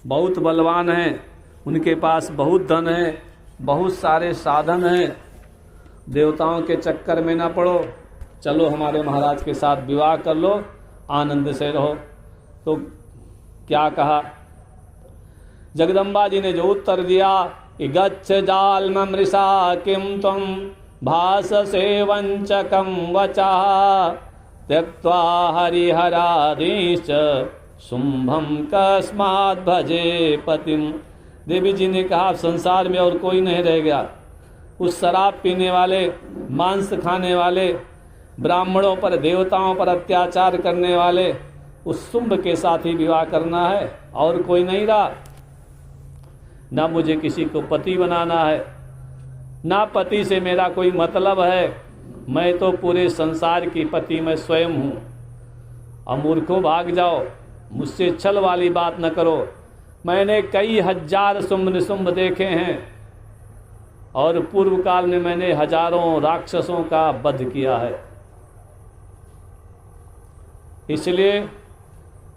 A: बहुत बलवान हैं, उनके पास बहुत धन है, बहुत सारे साधन हैं, देवताओं के चक्कर में ना पड़ो, चलो हमारे महाराज के साथ विवाह कर लो, आनंद से रहो। तो क्या कहा? जगदम्बा जी ने जो उत्तर दिया कि गच्छ जालममृषा किम त्वं भाससे वंचकं वचः त्यक्त्वा हरिहरादीश्च शुंभम कस्मात् भजे पतिम। देवी जी ने कहा, संसार में और कोई नहीं रह गया, उस शराब पीने वाले, मांस खाने वाले, ब्राह्मणों पर देवताओं पर अत्याचार करने वाले उस शुंभ के साथ ही विवाह करना है, और कोई नहीं रहा। ना मुझे किसी को पति बनाना है, ना पति से मेरा कोई मतलब है, मैं तो पूरे संसार की पति मैं स्वयं हूँ। अब मूर्खों भाग जाओ, मुझसे छल वाली बात न करो। मैंने कई हजार शुंभ निशुंभ देखे हैं और पूर्व काल में मैंने हजारों राक्षसों का वध किया है, इसलिए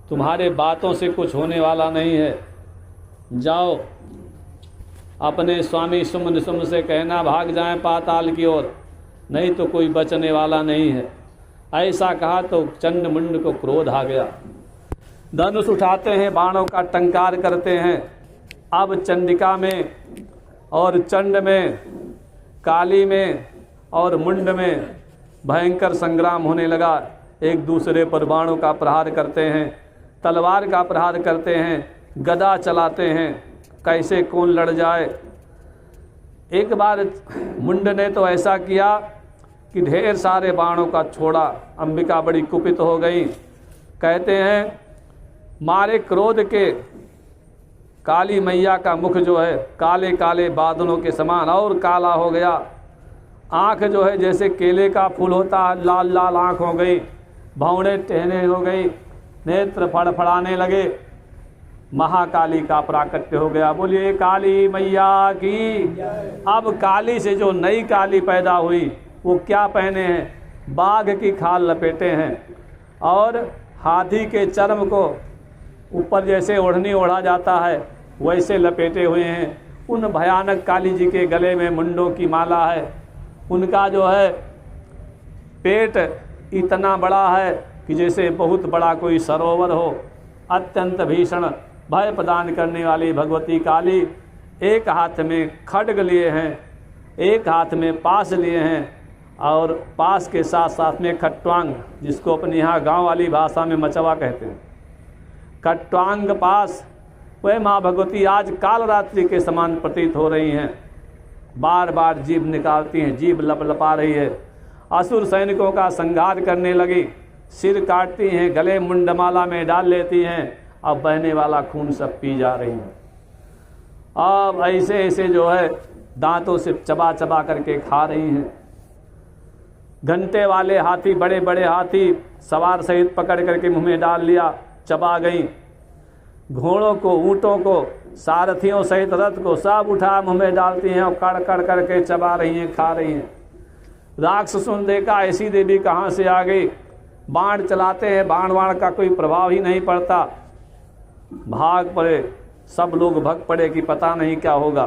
A: तुम्हारे बातों से कुछ होने वाला नहीं है। जाओ अपने स्वामी शुंभ निशुंभ से कहना भाग जाएं पाताल की ओर, नहीं तो कोई बचने वाला नहीं है। ऐसा कहा तो चंडमुंड को क्रोध आ गया, धनुष उठाते हैं, बाणों का टंकार करते हैं। अब चंडिका में और चंड में, काली में और मुंड में भयंकर संग्राम होने लगा। एक दूसरे पर बाणों का प्रहार करते हैं, तलवार का प्रहार करते हैं, गदा चलाते हैं, कैसे कौन लड़ जाए। एक बार मुंड ने तो ऐसा किया कि ढेर सारे बाणों का छोड़ा। अंबिका बड़ी कुपित हो गई, कहते हैं मारे क्रोध के काली मैया का मुख जो है काले काले बादलों के समान और काला हो गया। आँख जो है जैसे केले का फूल होता है, लाल लाल आँख हो गई, भौंड़े टहने हो गई, नेत्र फड़फड़ाने लगे। महाकाली का प्राकट्य हो गया। बोलिए काली मैया की। अब काली से जो नई काली पैदा हुई वो क्या पहने हैं? बाघ की खाल लपेटे हैं और हाथी के चर्म को ऊपर जैसे ओढ़नी ओढ़ा जाता है वैसे लपेटे हुए हैं। उन भयानक काली जी के गले में मुंडों की माला है। उनका जो है पेट इतना बड़ा है कि जैसे बहुत बड़ा कोई सरोवर हो। अत्यंत भीषण भय प्रदान करने वाली भगवती काली एक हाथ में खड्ग लिए हैं, एक हाथ में पास लिए हैं और पास के साथ साथ में खट्वांग, जिसको अपने यहाँ गांव वाली भाषा में मचवा कहते हैं, खट्वांग पास। वह माँ भगवती आज काल रात्रि के समान प्रतीत हो रही हैं। बार बार जीभ निकालती हैं, जीभ लपलपा रही है। असुर सैनिकों का संहार करने लगी, सिर काटती हैं, गले मुंडमाला में डाल लेती हैं। अब बहने वाला खून सब पी जा रही हैं। अब ऐसे ऐसे जो है दांतों से चबा चबा करके खा रही हैं। घंटे वाले हाथी, बड़े बड़े हाथी सवार सहित पकड़ करके मुंह में डाल लिया, चबा गई। घोड़ों को, ऊँटों को, सारथियों सहित रथ को सब उठा मुंह में डालती हैं और कड़ कड़ करके चबा रही हैं, खा रही हैं। राक्षसों ने देखा ऐसी देवी कहाँ से आ गई। बाण चलाते हैं, बाण वाण का कोई प्रभाव ही नहीं पड़ता। भाग पड़े, सब लोग भग पड़े कि पता नहीं क्या होगा।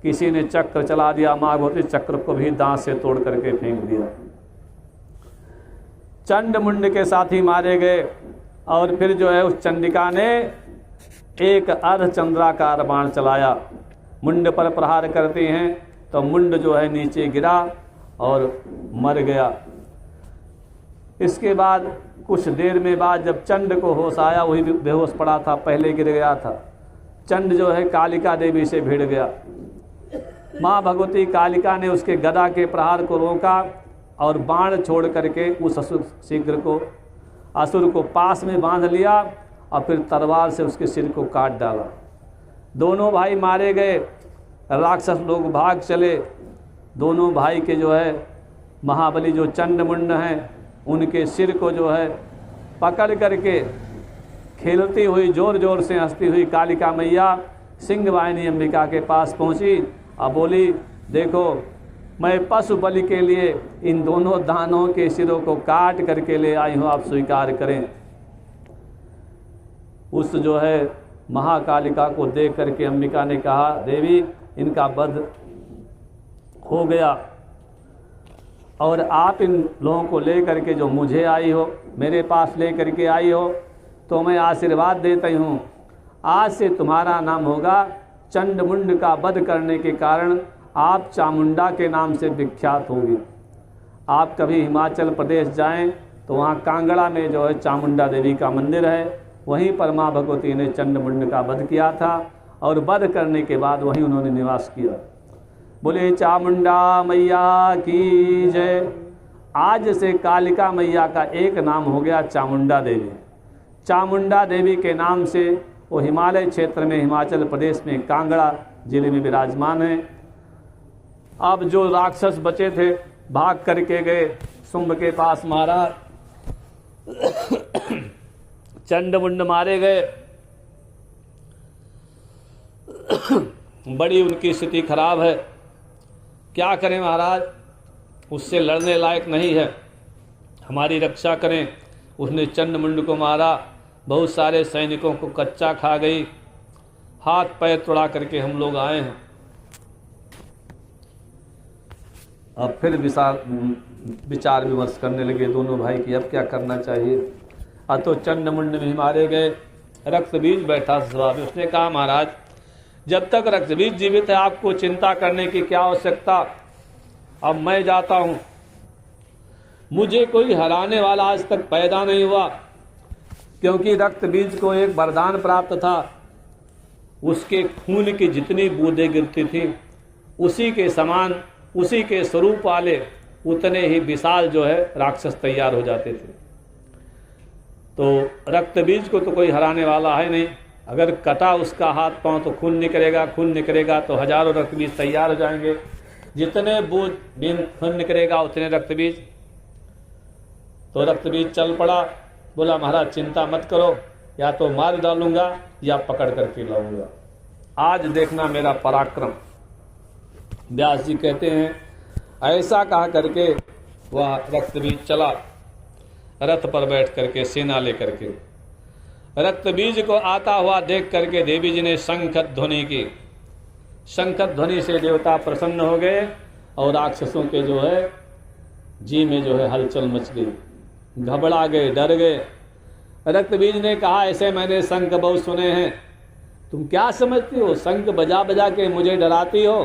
A: किसी ने चक्र चला दिया, माँ भगवती चक्र को भी दांत से तोड़ करके फेंक दिया। चंड मुंड के साथी मारे गए और फिर जो है उस चंडिका ने एक अर्धचंद्राकार बाण चलाया। मुंड पर प्रहार करती हैं तो मुंड जो है नीचे गिरा और मर गया। इसके बाद कुछ देर में बाद जब चंड को होश आया, वही बेहोश पड़ा था, पहले गिर गया था। चंड जो है कालिका देवी से भिड़ गया। माँ भगवती कालिका ने उसके गदा के प्रहार को रोका और बाण छोड़ करके उस असुर को पास में बांध लिया और फिर तलवार से उसके सिर को काट डाला। दोनों भाई मारे गए, राक्षस लोग भाग चले। दोनों भाई के जो है महाबली जो चंड मुंड हैं उनके सिर को जो है पकड़ करके खेलती हुई, जोर जोर से हंसती हुई कालिका मैया सिंह वाहिनी अंबिका के पास पहुंची और बोली, देखो मैं पशु बलि के लिए इन दोनों दानों के सिरों को काट करके ले आई हूँ, आप स्वीकार करें। उस जो है महाकालिका को देख करके अंबिका ने कहा, देवी इनका वध हो गया और आप इन लोगों को ले करके जो मुझे आई हो, मेरे पास ले करके आई हो, तो मैं आशीर्वाद देती हूँ, आज से तुम्हारा नाम होगा चंड मुंड का वध करने के कारण आप चामुंडा के नाम से विख्यात होंगी। आप कभी हिमाचल प्रदेश जाएं तो वहाँ कांगड़ा में जो है चामुंडा देवी का मंदिर है, वहीं पर माँ भगवती ने चंड मुंड का वध किया था और वध करने के बाद वहीं उन्होंने निवास किया। बोले चामुंडा मैया की जय। आज से कालिका मैया का एक नाम हो गया चामुंडा देवी। चामुंडा देवी के नाम से वो हिमालय क्षेत्र में, हिमाचल प्रदेश में कांगड़ा जिले में विराजमान है। अब जो राक्षस बचे थे भाग करके गए शुंभ के पास, महाराज चंड मुंड मारे गए। बड़ी उनकी स्थिति खराब है, क्या करें महाराज, उससे लड़ने लायक नहीं है, हमारी रक्षा करें। उसने चंड मुंड को मारा, बहुत सारे सैनिकों को कच्चा खा गई, हाथ पैर तोड़ा करके हम लोग आए हैं। अब फिर विचार विमर्श करने लगे दोनों भाई कि अब क्या करना चाहिए। तो चंड मुंड में मारे गए। रक्तबीज बैठा सभा में, उसने कहा महाराज जब तक रक्तबीज जीवित है आपको चिंता करने की क्या आवश्यकता, अब मैं जाता हूं। मुझे कोई हराने वाला आज तक पैदा नहीं हुआ, क्योंकि रक्तबीज को एक वरदान प्राप्त था, उसके खून की जितनी बूंदें गिरती थी उसी के समान, उसी के स्वरूप वाले उतने ही विशाल जो है राक्षस तैयार हो जाते थे। तो रक्तबीज को तो कोई हराने वाला है नहीं, अगर कटा उसका हाथ पांव तो खून निकलेगा तो हजारों रक्त बीज तैयार हो जाएंगे। जितने बूंद खून निकलेगा उतने रक्त बीज। तो रक्त बीज चल पड़ा, बोला महाराज चिंता मत करो, या तो मार डालूंगा या पकड़ करके लाऊंगा, आज देखना मेरा पराक्रम। व्यास जी कहते हैं ऐसा कहा करके वह रक्त बीज चला रथ पर बैठ करके सेना लेकर के। रक्त बीज को आता हुआ देख करके देवी जी ने शंख ध्वनि की। शंख ध्वनि से देवता प्रसन्न हो गए और राक्षसों के जो है जी में जो है हलचल मच गई, घबरा गए, डर गए। रक्त बीज ने कहा ऐसे मैंने शंख बहुत सुने हैं, तुम क्या समझती हो, शंख बजा बजा के मुझे डराती हो?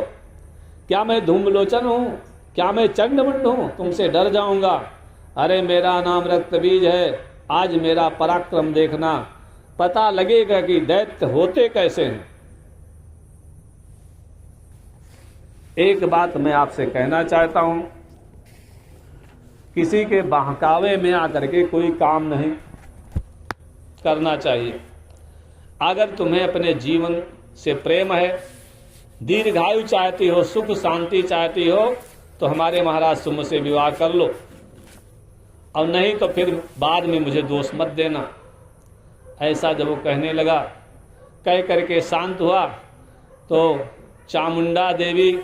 A: क्या मैं धूम्रलोचन हूँ? क्या मैं चंडमुंड हूँ तुमसे डर जाऊंगा? अरे मेरा नाम रक्त बीज है, आज मेरा पराक्रम देखना, पता लगेगा कि दैत्य होते कैसे हैं। एक बात मैं आपसे कहना चाहता हूं, किसी के बहकावे में आकर के कोई काम नहीं करना चाहिए। अगर तुम्हें अपने जीवन से प्रेम है, दीर्घायु चाहती हो, सुख शांति चाहती हो, तो हमारे महाराज सुम से विवाह कर लो, और नहीं तो फिर बाद में मुझे दोष मत देना। ऐसा जब वो कहने लगा, कह करके शांत हुआ, तो चामुंडा देवी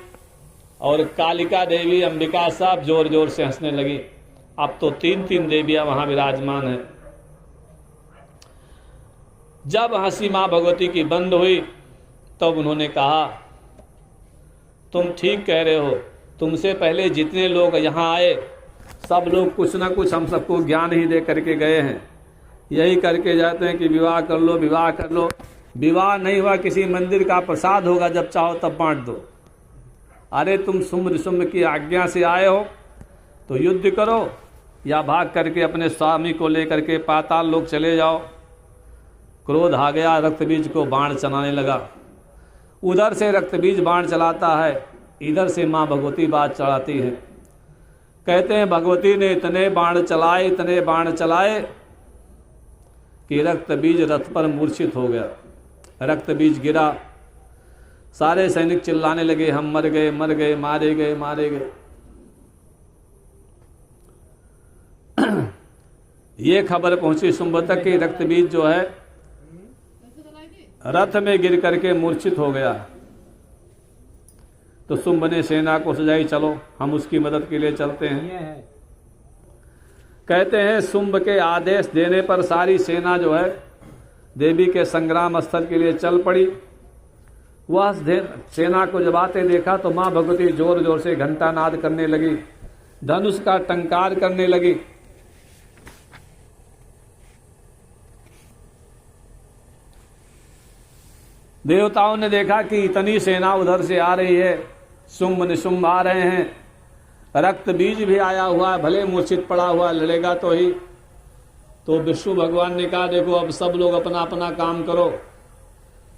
A: और कालिका देवी, अंबिका साहब जोर जोर से हंसने लगी। अब तो 3-3 देवियां वहां विराजमान हैं। जब हंसी मां भगवती की बंद हुई तब उन्होंने कहा तुम ठीक कह रहे हो, तुमसे पहले जितने लोग यहाँ आए सब लोग कुछ ना कुछ हम सबको ज्ञान ही दे करके गए हैं। यही करके जाते हैं कि विवाह कर लो, विवाह कर लो। विवाह नहीं हुआ, किसी मंदिर का प्रसाद होगा, जब चाहो तब बांट दो। अरे तुम सुम्र की आज्ञा से आए हो तो युद्ध करो, या भाग करके अपने स्वामी को लेकर के पाताल लोक चले जाओ। क्रोध आ गया, रक्त बीज को बाण चलाने लगा। उधर से रक्त बीज बाण चलाता है, इधर से माँ भगवती बात चलाती है। कहते हैं भगवती ने इतने बाण चलाए कि रक्त बीज रथ पर मूर्छित हो गया। रक्त बीज गिरा, सारे सैनिक चिल्लाने लगे हम मर गए, मारे गए। ये खबर पहुंची शुंभ तक कि रक्त बीज जो है रथ में गिर करके मूर्छित हो गया। तो शुंभ ने सेना को सजाई, चलो हम उसकी मदद के लिए चलते हैं। कहते हैं शुंभ के आदेश देने पर सारी सेना जो है देवी के संग्राम स्थल के लिए चल पड़ी। वह सेना को जब आते देखा तो मां भगवती जोर जोर से घंटा नाद करने लगी, धनुष का टंकार करने लगी। देवताओं ने देखा कि इतनी सेना उधर से आ रही है, शुंभ निशुंभ आ रहे हैं, रक्त बीज भी आया हुआ है, भले मूर्छित पड़ा हुआ लड़ेगा तो ही। तो विष्णु भगवान ने कहा देखो अब सब लोग अपना अपना काम करो,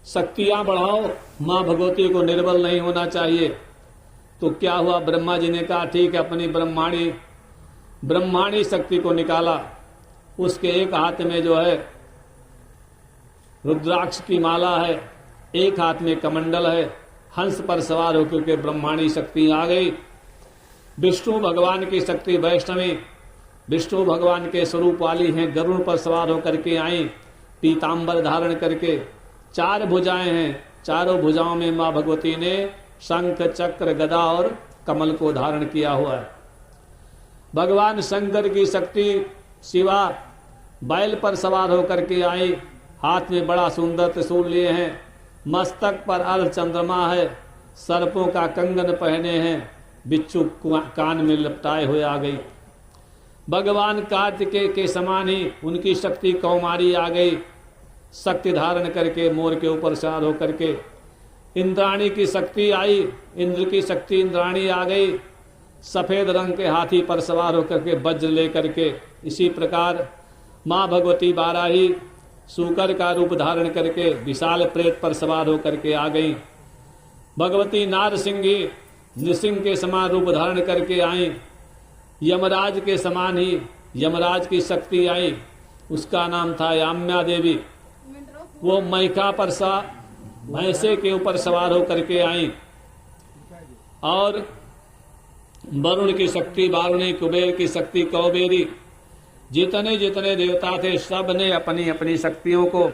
A: शक्तियां बढ़ाओ, मां भगवती को निर्बल नहीं होना चाहिए। तो क्या हुआ, ब्रह्मा जी ने कहा ठीक है, अपनी ब्रह्माणी शक्ति को निकाला। उसके एक हाथ में जो है रुद्राक्ष की माला है, एक हाथ में कमंडल है, हंस पर सवार होकर के ब्रह्माणी शक्ति आ गई। विष्णु भगवान की शक्ति वैष्णवी विष्णु भगवान के स्वरूप वाली हैं, गरुड़ पर सवार होकर के आई, पीतांबर धारण करके। 4 भुजाएं हैं, चारों भुजाओं में मां भगवती ने शंख चक्र गदा और कमल को धारण किया हुआ है। भगवान शंकर की शक्ति शिवा बैल पर सवार होकर के आई, हाथ में बड़ा सुंदर त्रिशूल लिए हैं, मस्तक पर अर्ध चंद्रमा है, सर्पों का कंगन पहने हैं, बिच्छू कान में लपटाए हुए आ गई। भगवान कार्तिकेय के समान ही उनकी शक्ति कौमारी आ गई, शक्ति धारण करके मोर के ऊपर सवार होकर के। इंद्राणी की शक्ति आई, इंद्र की शक्ति इंद्राणी आ गई, सफेद रंग के हाथी पर सवार होकर के वज्र लेकर के। इसी प्रकार माँ भगवती बाराही सूकर का रूप धारण करके विशाल प्रेत पर सवार होकर के आ गई। भगवती नारसिंही नृसिंह के समान रूप धारण करके आई। यमराज के समान ही यमराज की शक्ति आई, उसका नाम था याम्या देवी। वो मैका पर भैंसे के ऊपर सवार होकर के आई और वरुण की शक्ति वारुणी, कुबेर की शक्ति कौबेरी, जितने जितने देवता थे सब ने अपनी अपनी शक्तियों को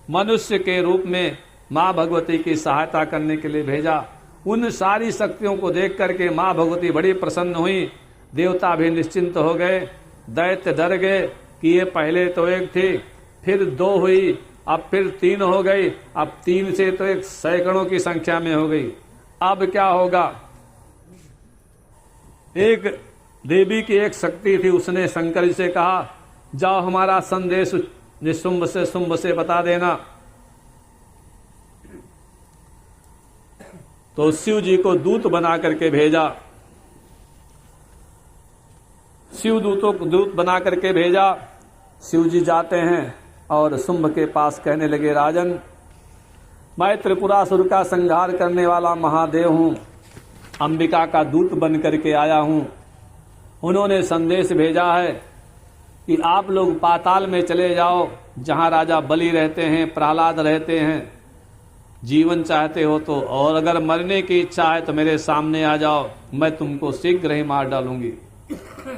A: मनुष्य के रूप में माँ भगवती की सहायता करने के लिए भेजा। उन सारी शक्तियों को देख करके माँ भगवती बड़ी प्रसन्न हुई। देवता भी निश्चिंत हो गए, दैत्य डर गए कि ये पहले तो एक थी, फिर 2 हुई, अब फिर 3 हो गई, अब 3 से तो एक सैकड़ों की संख्या में हो गई। अब क्या होगा? एक देवी की एक शक्ति थी, उसने शंकर जी से कहा, जाओ हमारा संदेश निशुंभ से शुंभ से बता देना। तो शिव जी को दूत बना करके भेजा, शिव दूतों को दूत बना करके भेजा। शिव जी जाते हैं और शुंभ के पास कहने लगे, राजन, मैं त्रिपुरासुर का संहार करने वाला महादेव हूं, अंबिका का दूत बन करके आया हूं। उन्होंने संदेश भेजा है कि आप लोग पाताल में चले जाओ, जहां राजा बलि रहते हैं, प्रहलाद रहते हैं। जीवन चाहते हो तो, और अगर मरने की इच्छा है तो मेरे सामने आ जाओ, मैं तुमको शीघ्र ही मार डालूंगी।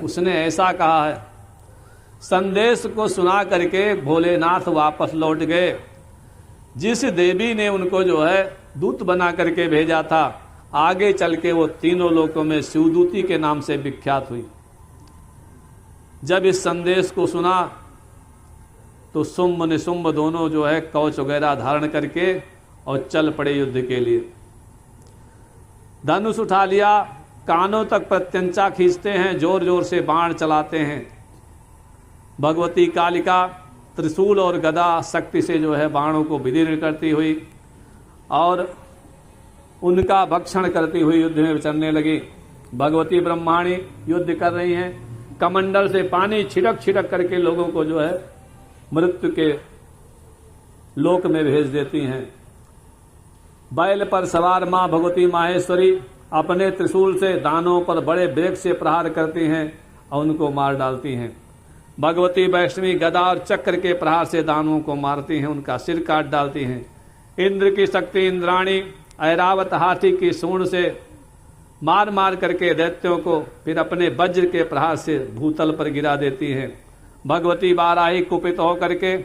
A: उसने ऐसा कहा है। संदेश को सुना करके भोलेनाथ वापस लौट गए। जिस देवी ने उनको जो है दूत बना करके भेजा था, आगे चल के वो तीनों लोकों में शिवदूती के नाम से विख्यात हुई। जब इस संदेश को सुना तो शुंभ निशुंभ दोनों जो है कवच वगैरह धारण करके और चल पड़े युद्ध के लिए। धनुष उठा लिया, कानों तक प्रत्यंचा खींचते हैं, जोर जोर से बाण चलाते हैं। भगवती कालिका त्रिशूल और गदा शक्ति से जो है बाणों को विदीर्ण करती हुई और उनका भक्षण करती हुई युद्ध में विचरने लगी। भगवती ब्रह्माणी युद्ध कर रही हैं, कमंडल से पानी छिड़क छिड़क करके लोगों को जो है मृत्यु के लोक में भेज देती हैं। बैल पर सवार मां भगवती माहेश्वरी अपने त्रिशूल से दानों पर बड़े वेग से प्रहार करती हैं और उनको मार डालती हैं। भगवती वैष्णवी गदा और चक्र के प्रहार से दानवों को मारती हैं, उनका सिर काट डालती हैं। इंद्र की शक्ति इंद्राणी ऐरावत हाथी की सूंड से मार मार करके दैत्यों को फिर अपने वज्र के प्रहार से भूतल पर गिरा देती हैं। भगवती बाराही कुपित होकर के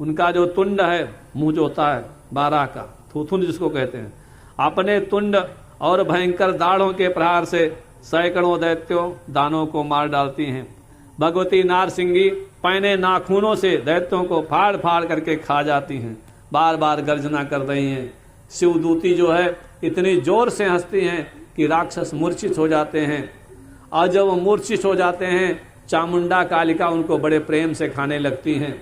A: उनका जो तुंड है, मुंह जो होता है बारह का, थूथुन जिसको कहते हैं, अपने तुंड और भयंकर दाढ़ों के प्रहार से सैकड़ों दैत्यों दानों को मार डालती हैं। भगवती नारसिंगी पैने नाखूनों से दैत्यों को फाड़ फाड़ करके खा जाती हैं, बार बार गर्जना कर रही हैं। शिवदूती जो है इतनी जोर से हंसती हैं कि राक्षस मूर्छित हो जाते हैं, और जब वो मूर्छित हो जाते हैं चामुंडा कालिका उनको बड़े प्रेम से खाने लगती हैं।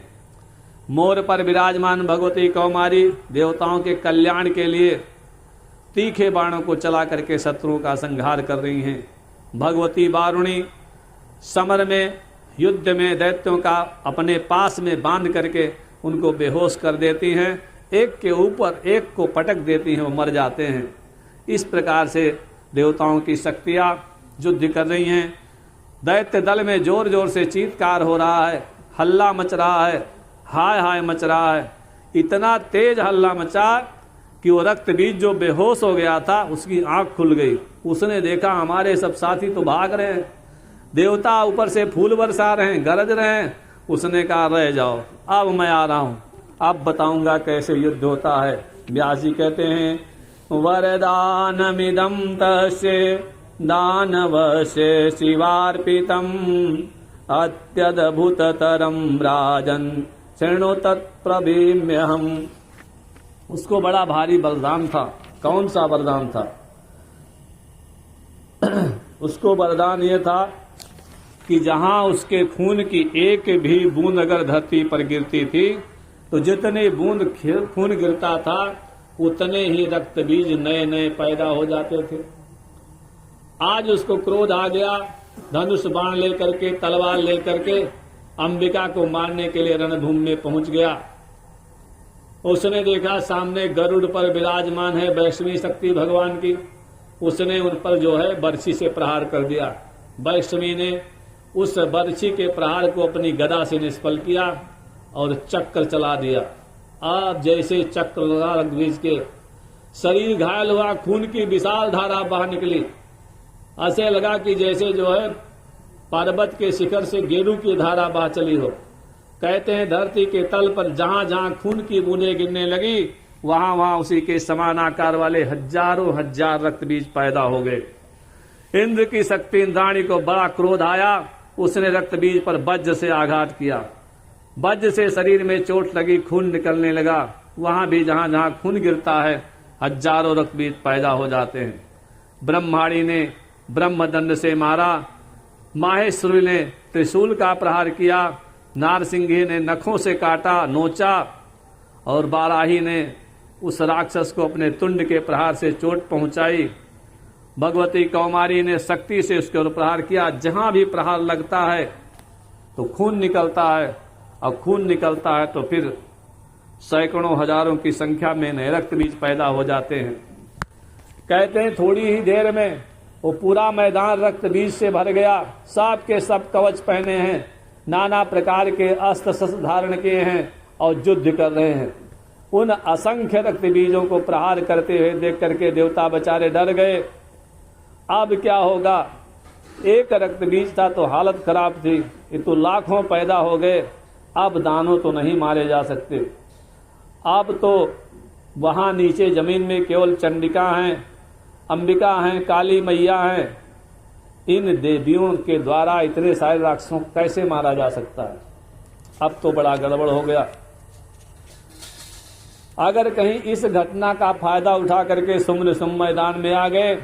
A: मोर पर विराजमान भगवती कौमारी देवताओं के कल्याण के लिए तीखे बाणों को चला करके शत्रुओं का संहार कर रही हैं। भगवती वारुणी समर में युद्ध में दैत्यों का अपने पास में बांध करके उनको बेहोश कर देती हैं, एक के ऊपर एक को पटक देती हैं, वो मर जाते हैं। इस प्रकार से देवताओं की शक्तियां युद्ध कर रही हैं। दैत्य दल में जोर जोर से चीत्कार हो रहा है, हल्ला मच रहा है, हाय हाय मच रहा है। इतना तेज हल्ला मचा कि वो रक्त बीज जो बेहोश हो गया था उसकी आंख खुल गई। उसने देखा हमारे सब साथी तो भाग रहे हैं, देवता ऊपर से फूल बरसा रहे हैं, गरज रहे हैं। उसने कहा रह जाओ, अब मैं आ रहा हूं, अब बताऊंगा कैसे युद्ध होता है। व्यास जी कहते हैं, वरदानमिदं तस्य दानवस्य शिवार्पितम् अत्यद्भुततरं राजन् शृणु तत्प्रभीम्यहम्। उसको बड़ा भारी वरदान था। कौन सा वरदान था? उसको वरदान ये था कि जहां उसके खून की एक भी बूंद अगर धरती पर गिरती थी तो जितने बूंद खून गिरता था उतने ही रक्त बीज नए नए पैदा हो जाते थे। आज उसको क्रोध आ गया, धनुष बाण लेकर के, तलवार लेकर के अंबिका को मारने के लिए रणभूमि में पहुंच गया। उसने देखा सामने गरुड़ पर विराजमान है वैष्णवी शक्ति भगवान की। उसने उन पर जो है बरछी से प्रहार कर दिया। वैष्णवी ने उस बरछी के प्रहार को अपनी गदा से निष्फल किया और चक्कर चला दिया। आप जैसे चक्र लगा रक्त बीज के, शरीर घायल हुआ, खून की विशाल धारा बाहर निकली। ऐसे लगा कि जैसे जो है पर्वत के शिखर से गेरू की धारा बाहर चली हो। कहते हैं धरती के तल पर जहां जहां खून की बूंदें गिरने लगी, वहां वहां उसी के समान आकार वाले हजारों हजार रक्त बीज पैदा हो गए। इंद्र की शक्ति इंद्राणी को बड़ा क्रोध आया, उसने रक्त बीज पर वज्र से आघात किया। वज्र से शरीर में चोट लगी, खून निकलने लगा। वहां भी जहां जहां खून गिरता है हजारों रक्त बीज पैदा हो जाते हैं। ब्रह्माणी ने ब्रह्मदंड से मारा, माहेश्वरी ने त्रिशूल का प्रहार किया, नारसिंही ने नखों से काटा नोचा, और बाराही ने उस राक्षस को अपने तुंड के प्रहार से चोट पहुंचाई। भगवती कौमारी ने शक्ति से उसके ऊपर प्रहार किया। जहां भी प्रहार लगता है तो खून निकलता है, और खून निकलता है तो फिर सैकड़ों हजारों की संख्या में नए रक्त बीज पैदा हो जाते हैं। कहते हैं थोड़ी ही देर में वो पूरा मैदान रक्त बीज से भर गया। सब के सब कवच पहने हैं, नाना प्रकार के अस्त्र शस्त्र धारण किए हैं और युद्ध कर रहे हैं। उन असंख्य रक्त बीजों को प्रहार करते हुए देख करके देवता बेचारे डर गए। अब क्या होगा? एक रक्त बीज था तो हालत खराब थी, ये तो लाखों पैदा हो गए। अब दानों तो नहीं मारे जा सकते। अब तो वहां नीचे जमीन में केवल चंडिका हैं, अंबिका हैं, काली मैया हैं। इन देवियों के द्वारा इतने सारे राक्षसों को कैसे मारा जा सकता है? अब तो बड़ा गड़बड़ हो गया। अगर कहीं इस घटना का फायदा उठा करके सुम मैदान में आ गए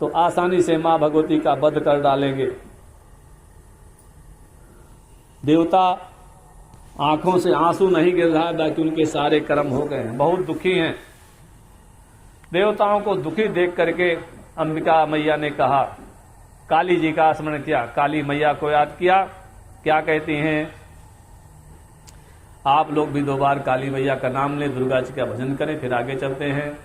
A: तो आसानी से मां भगवती का वध कर डालेंगे। देवता आंखों से आंसू नहीं गिर रहा है, बाकी उनके सारे कर्म हो गए हैं, बहुत दुखी हैं। देवताओं को दुखी देख करके अंबिका मैया ने कहा, काली जी का स्मरण किया, काली मैया को याद किया। क्या कहती हैं? आप लोग भी 2 बार काली मैया का नाम लें, दुर्गा जी का भजन करें, फिर आगे चलते हैं।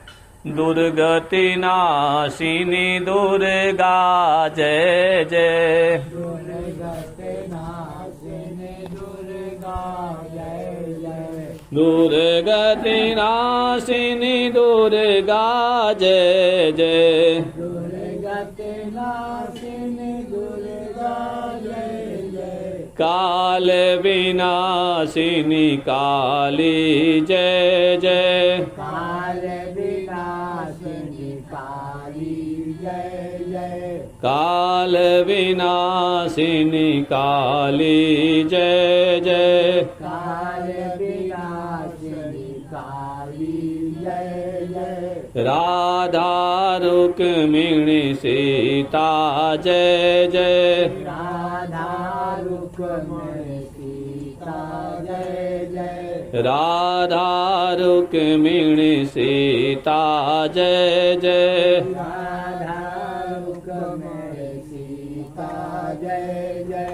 A: दुर्गति नाशिनी दुर्गा जय जय, दुर्गति नाशिनी दुर्गा जय जय, दुर्गति नाशिनी दुर्गा जय जय, दुर्गति नाशिनी दुर्गा जय जय, काल विनाशिनी काली जय जय, काल विनाशिनी काली जय जय, काल विनाशिनी काली जय जय, काल विनाशिनी काली जय जय, राधा रुक्मिणी सीता जय जय, राधा रुक्मिणी सीता जय जय, राधा रुक्मिणी सीता जय जय, राधा रुक्मिणी सीता जय जय,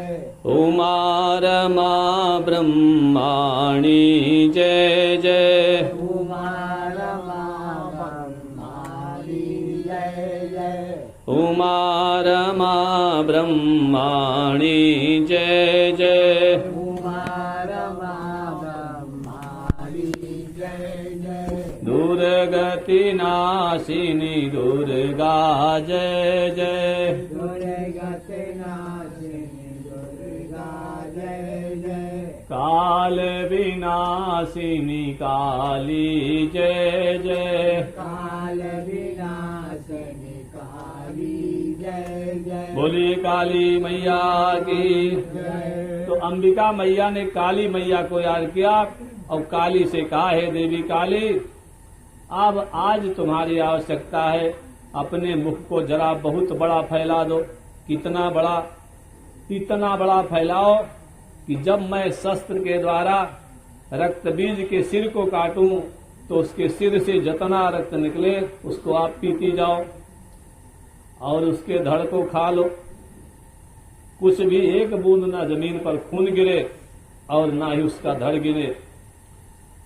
A: उमा रमा ब्रह्माणी जय जय, उमा रमा ब्रह्माणी जय जय, उमा रमा ब्रह्माणी जय जय, उमा रमा ब्रह्माणी जय जय, दुर्गति नाशिनी दुर्गा जय जय, दुर्गति नाशिनी दुर्गा जय जय, काल विनाशिनी काली जय जय, काल विनाशिनी काली जय जय, बोली काली मैया की जय। तो अंबिका मैया ने काली मैया को याद किया और काली से कहा, हे देवी काली, अब आज तुम्हारी आवश्यकता है, अपने मुख को जरा बहुत बड़ा फैला दो। कितना बड़ा? इतना बड़ा फैलाओ कि जब मैं शस्त्र के द्वारा रक्त बीज के सिर को काटूं तो उसके सिर से जितना रक्त निकले उसको आप पीती जाओ और उसके धड़ को खा लो। कुछ भी एक बूंद ना जमीन पर खून गिरे और ना ही उसका धड़ गिरे।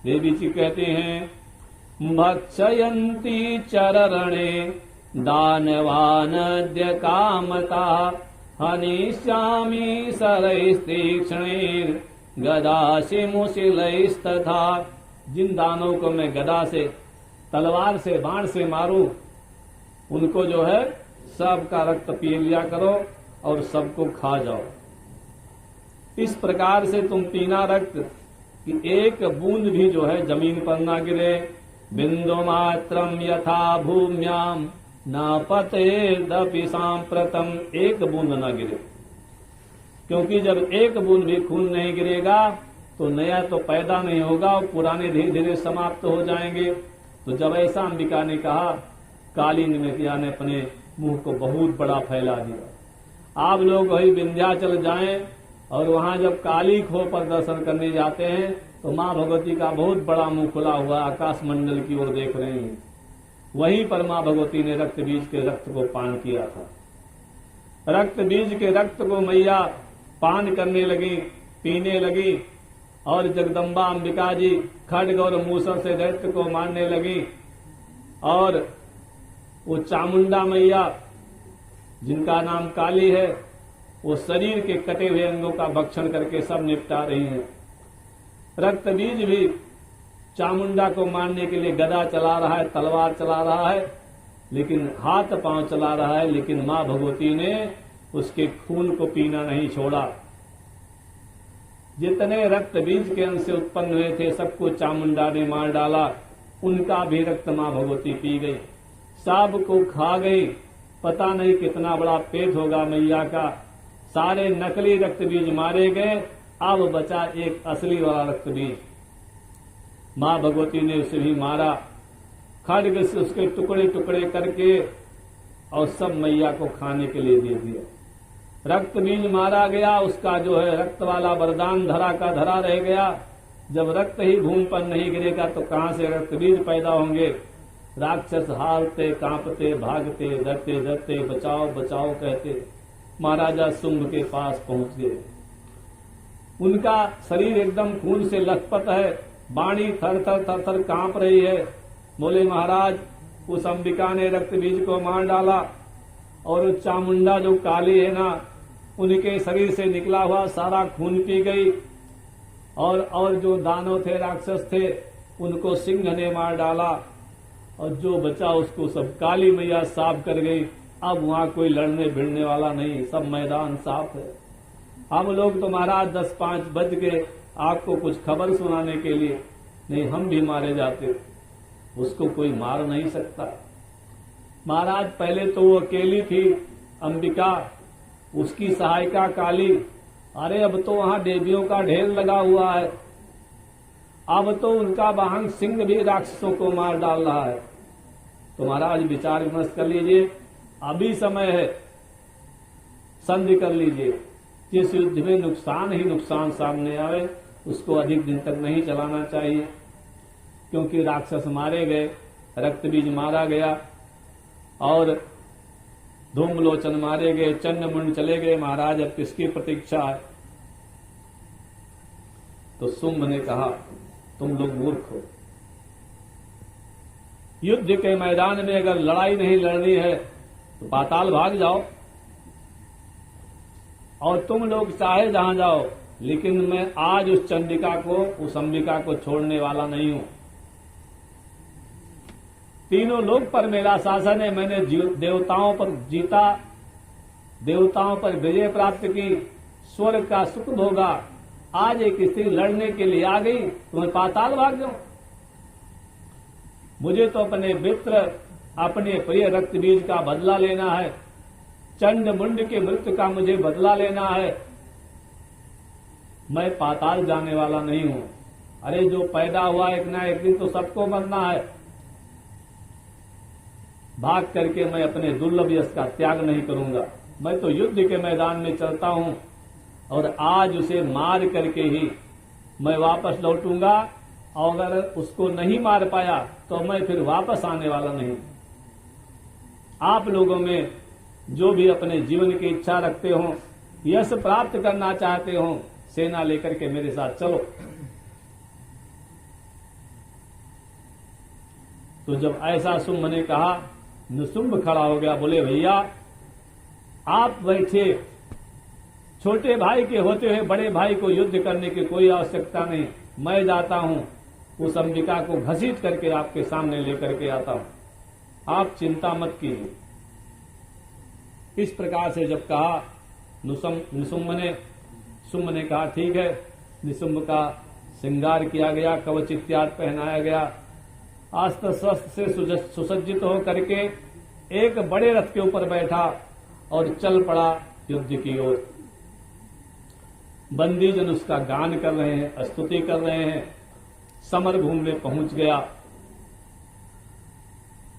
A: देवी जी कहते हैं, भक्षयन्ति चरणे दानवानद्य कामता, हनिष्यामि शरैस्तीक्ष्णैर्गदाशिमुशिलैस्तथा, जिन दानवों को मैं गदा से, तलवार से, बाण से मारूं, उनको जो है सबका रक्त पी लिया करो और सबको खा जाओ। इस प्रकार से तुम पीना रक्त कि एक बूंद भी जो है जमीन पर ना गिरे। बिंदु मात्रम यथा भूम्याम न पतेदपि सांप्रतम, एक बूंद ना गिरे, क्योंकि जब एक बूंद भी खून नहीं गिरेगा तो नया तो पैदा नहीं होगा और पुराने धीरे धीरे समाप्त हो जाएंगे। तो जब ऐसा अंबिका ने कहा, काली मैया ने अपने मुंह को बहुत बड़ा फैला दिया। आप लोग वही विंध्याचल जाएं और वहां जब काली खो पर दर्शन करने जाते हैं तो मां भगवती का बहुत बड़ा मुंह खुला हुआ आकाश मंडल की ओर देख रहे हैं। वहीं पर मां भगवती ने रक्त बीज के रक्त को पान किया था। रक्त बीज के रक्त को मैया पान करने लगी, पीने लगी और जगदम्बा अंबिका जी खड्ग और मूसल से दैत्य को मारने लगी। और वो चामुंडा मैया जिनका नाम काली है, वो शरीर के कटे हुए अंगों का भक्षण करके सब निपटा रही हैं। रक्त बीज भी चामुंडा को मारने के लिए गदा चला रहा है, तलवार चला रहा है, लेकिन हाथ पांव चला रहा है, लेकिन मां भगवती ने उसके खून को पीना नहीं छोड़ा। जितने रक्त बीज के अंश से उत्पन्न हुए थे सबको चामुंडा ने मार डाला, उनका भी रक्त मां भगवती पी गई, सब को खा गई। पता नहीं कितना बड़ा पेट होगा मैया का। सारे नकली रक्त बीज मारे गए, अब बचा एक असली वाला रक्त बीज। मां भगवती ने उसे भी मारा, खड्ग से उसके टुकड़े टुकड़े करके और सब मैया को खाने के लिए दे दिया। रक्त बीज मारा गया, उसका जो है रक्त वाला वरदान धरा का धरा रह गया। जब रक्त ही भूमि पर नहीं गिरेगा तो कहां से रक्त बीज पैदा होंगे। राक्षस हारते कांपते भागते डरते डरते बचाओ बचाओ कहते महाराजा शुंभ के पास पहुंच गए। उनका शरीर एकदम खून से लथपथ है, वाणी थर थर थर थर कांप रही है। बोले महाराज, उस अंबिका ने रक्त बीज को मार डाला और चामुंडा जो काली है ना, उनके शरीर से निकला हुआ सारा खून पी गई। और जो दानव थे, राक्षस थे, उनको सिंह ने मार डाला और जो बचा उसको सब काली मैया साफ कर गई। अब वहां कोई लड़ने भिड़ने वाला नहीं, सब मैदान साफ है। हम लोग तो महाराज 10-5 बज के आपको कुछ खबर सुनाने के लिए, नहीं हम भी मारे जाते, उसको कोई मार नहीं सकता। महाराज पहले तो वो अकेली थी अंबिका, उसकी सहायिका काली, अरे अब तो वहां देवियों का ढेर लगा हुआ है। अब तो उनका वाहन सिंह भी राक्षसों को मार डाल रहा है। तो महाराज विचार विमर्श कर लीजिए, अभी समय है, संधि कर लीजिए। जिस युद्ध में नुकसान ही नुकसान सामने आवे उसको अधिक दिन तक नहीं चलाना चाहिए, क्योंकि राक्षस मारे गए, रक्त बीज मारा गया और धूम्रलोचन मारे गए, चंडमुंड चले गए। महाराज अब किसकी प्रतीक्षा है? तो शुंभ ने कहा, तुम लोग मूर्ख हो। युद्ध के मैदान में अगर लड़ाई नहीं लड़नी है तो पाताल भाग जाओ, और तुम लोग चाहे जहां जाओ, लेकिन मैं आज उस चंडिका को, उस अंबिका को छोड़ने वाला नहीं हूं। तीनों लोक पर मेरा शासन है, मैंने देवताओं पर जीता, देवताओं पर विजय प्राप्त की, स्वर्ग का सुख भोगा। आज एक स्त्री लड़ने के लिए आ गई तो मैं पाताल भाग जाऊं? मुझे तो अपने मित्र, अपने प्रिय रक्त बीज का बदला लेना है, चंड मुंड के मृत्यु का मुझे बदला लेना है। मैं पाताल जाने वाला नहीं हूं। अरे जो पैदा हुआ एक ना एक दिन तो सबको मरना है। भाग करके मैं अपने दुर्लभ यश का त्याग नहीं करूंगा। मैं तो युद्ध के मैदान में चलता हूं और आज उसे मार करके ही मैं वापस लौटूंगा, और अगर उसको नहीं मार पाया तो मैं फिर वापस आने वाला नहीं। आप लोगों में जो भी अपने जीवन की इच्छा रखते हो, यश प्राप्त करना चाहते हो, सेना लेकर के मेरे साथ चलो। तो जब ऐसा शुंभ ने कहा, निशुंभ खड़ा हो गया, बोले भैया आप बैठे, छोटे भाई के होते हुए बड़े भाई को युद्ध करने की कोई आवश्यकता नहीं, मैं जाता हूं। उस अंबिका को घसीट करके आपके सामने लेकर के आता हूं, आप चिंता मत कीजिए। इस प्रकार से जब कहा शुंभ ने कहा ठीक है। निशुंभ का श्रृंगार किया गया, कवच इत्यादि पहनाया गया, अस्त्र शस्त्र से सुसज्जित हो करके एक बड़े रथ के ऊपर बैठा और चल पड़ा युद्ध की ओर। बंदीजन उसका गान कर रहे हैं, स्तुति कर रहे हैं। समर भूमि में पहुंच गया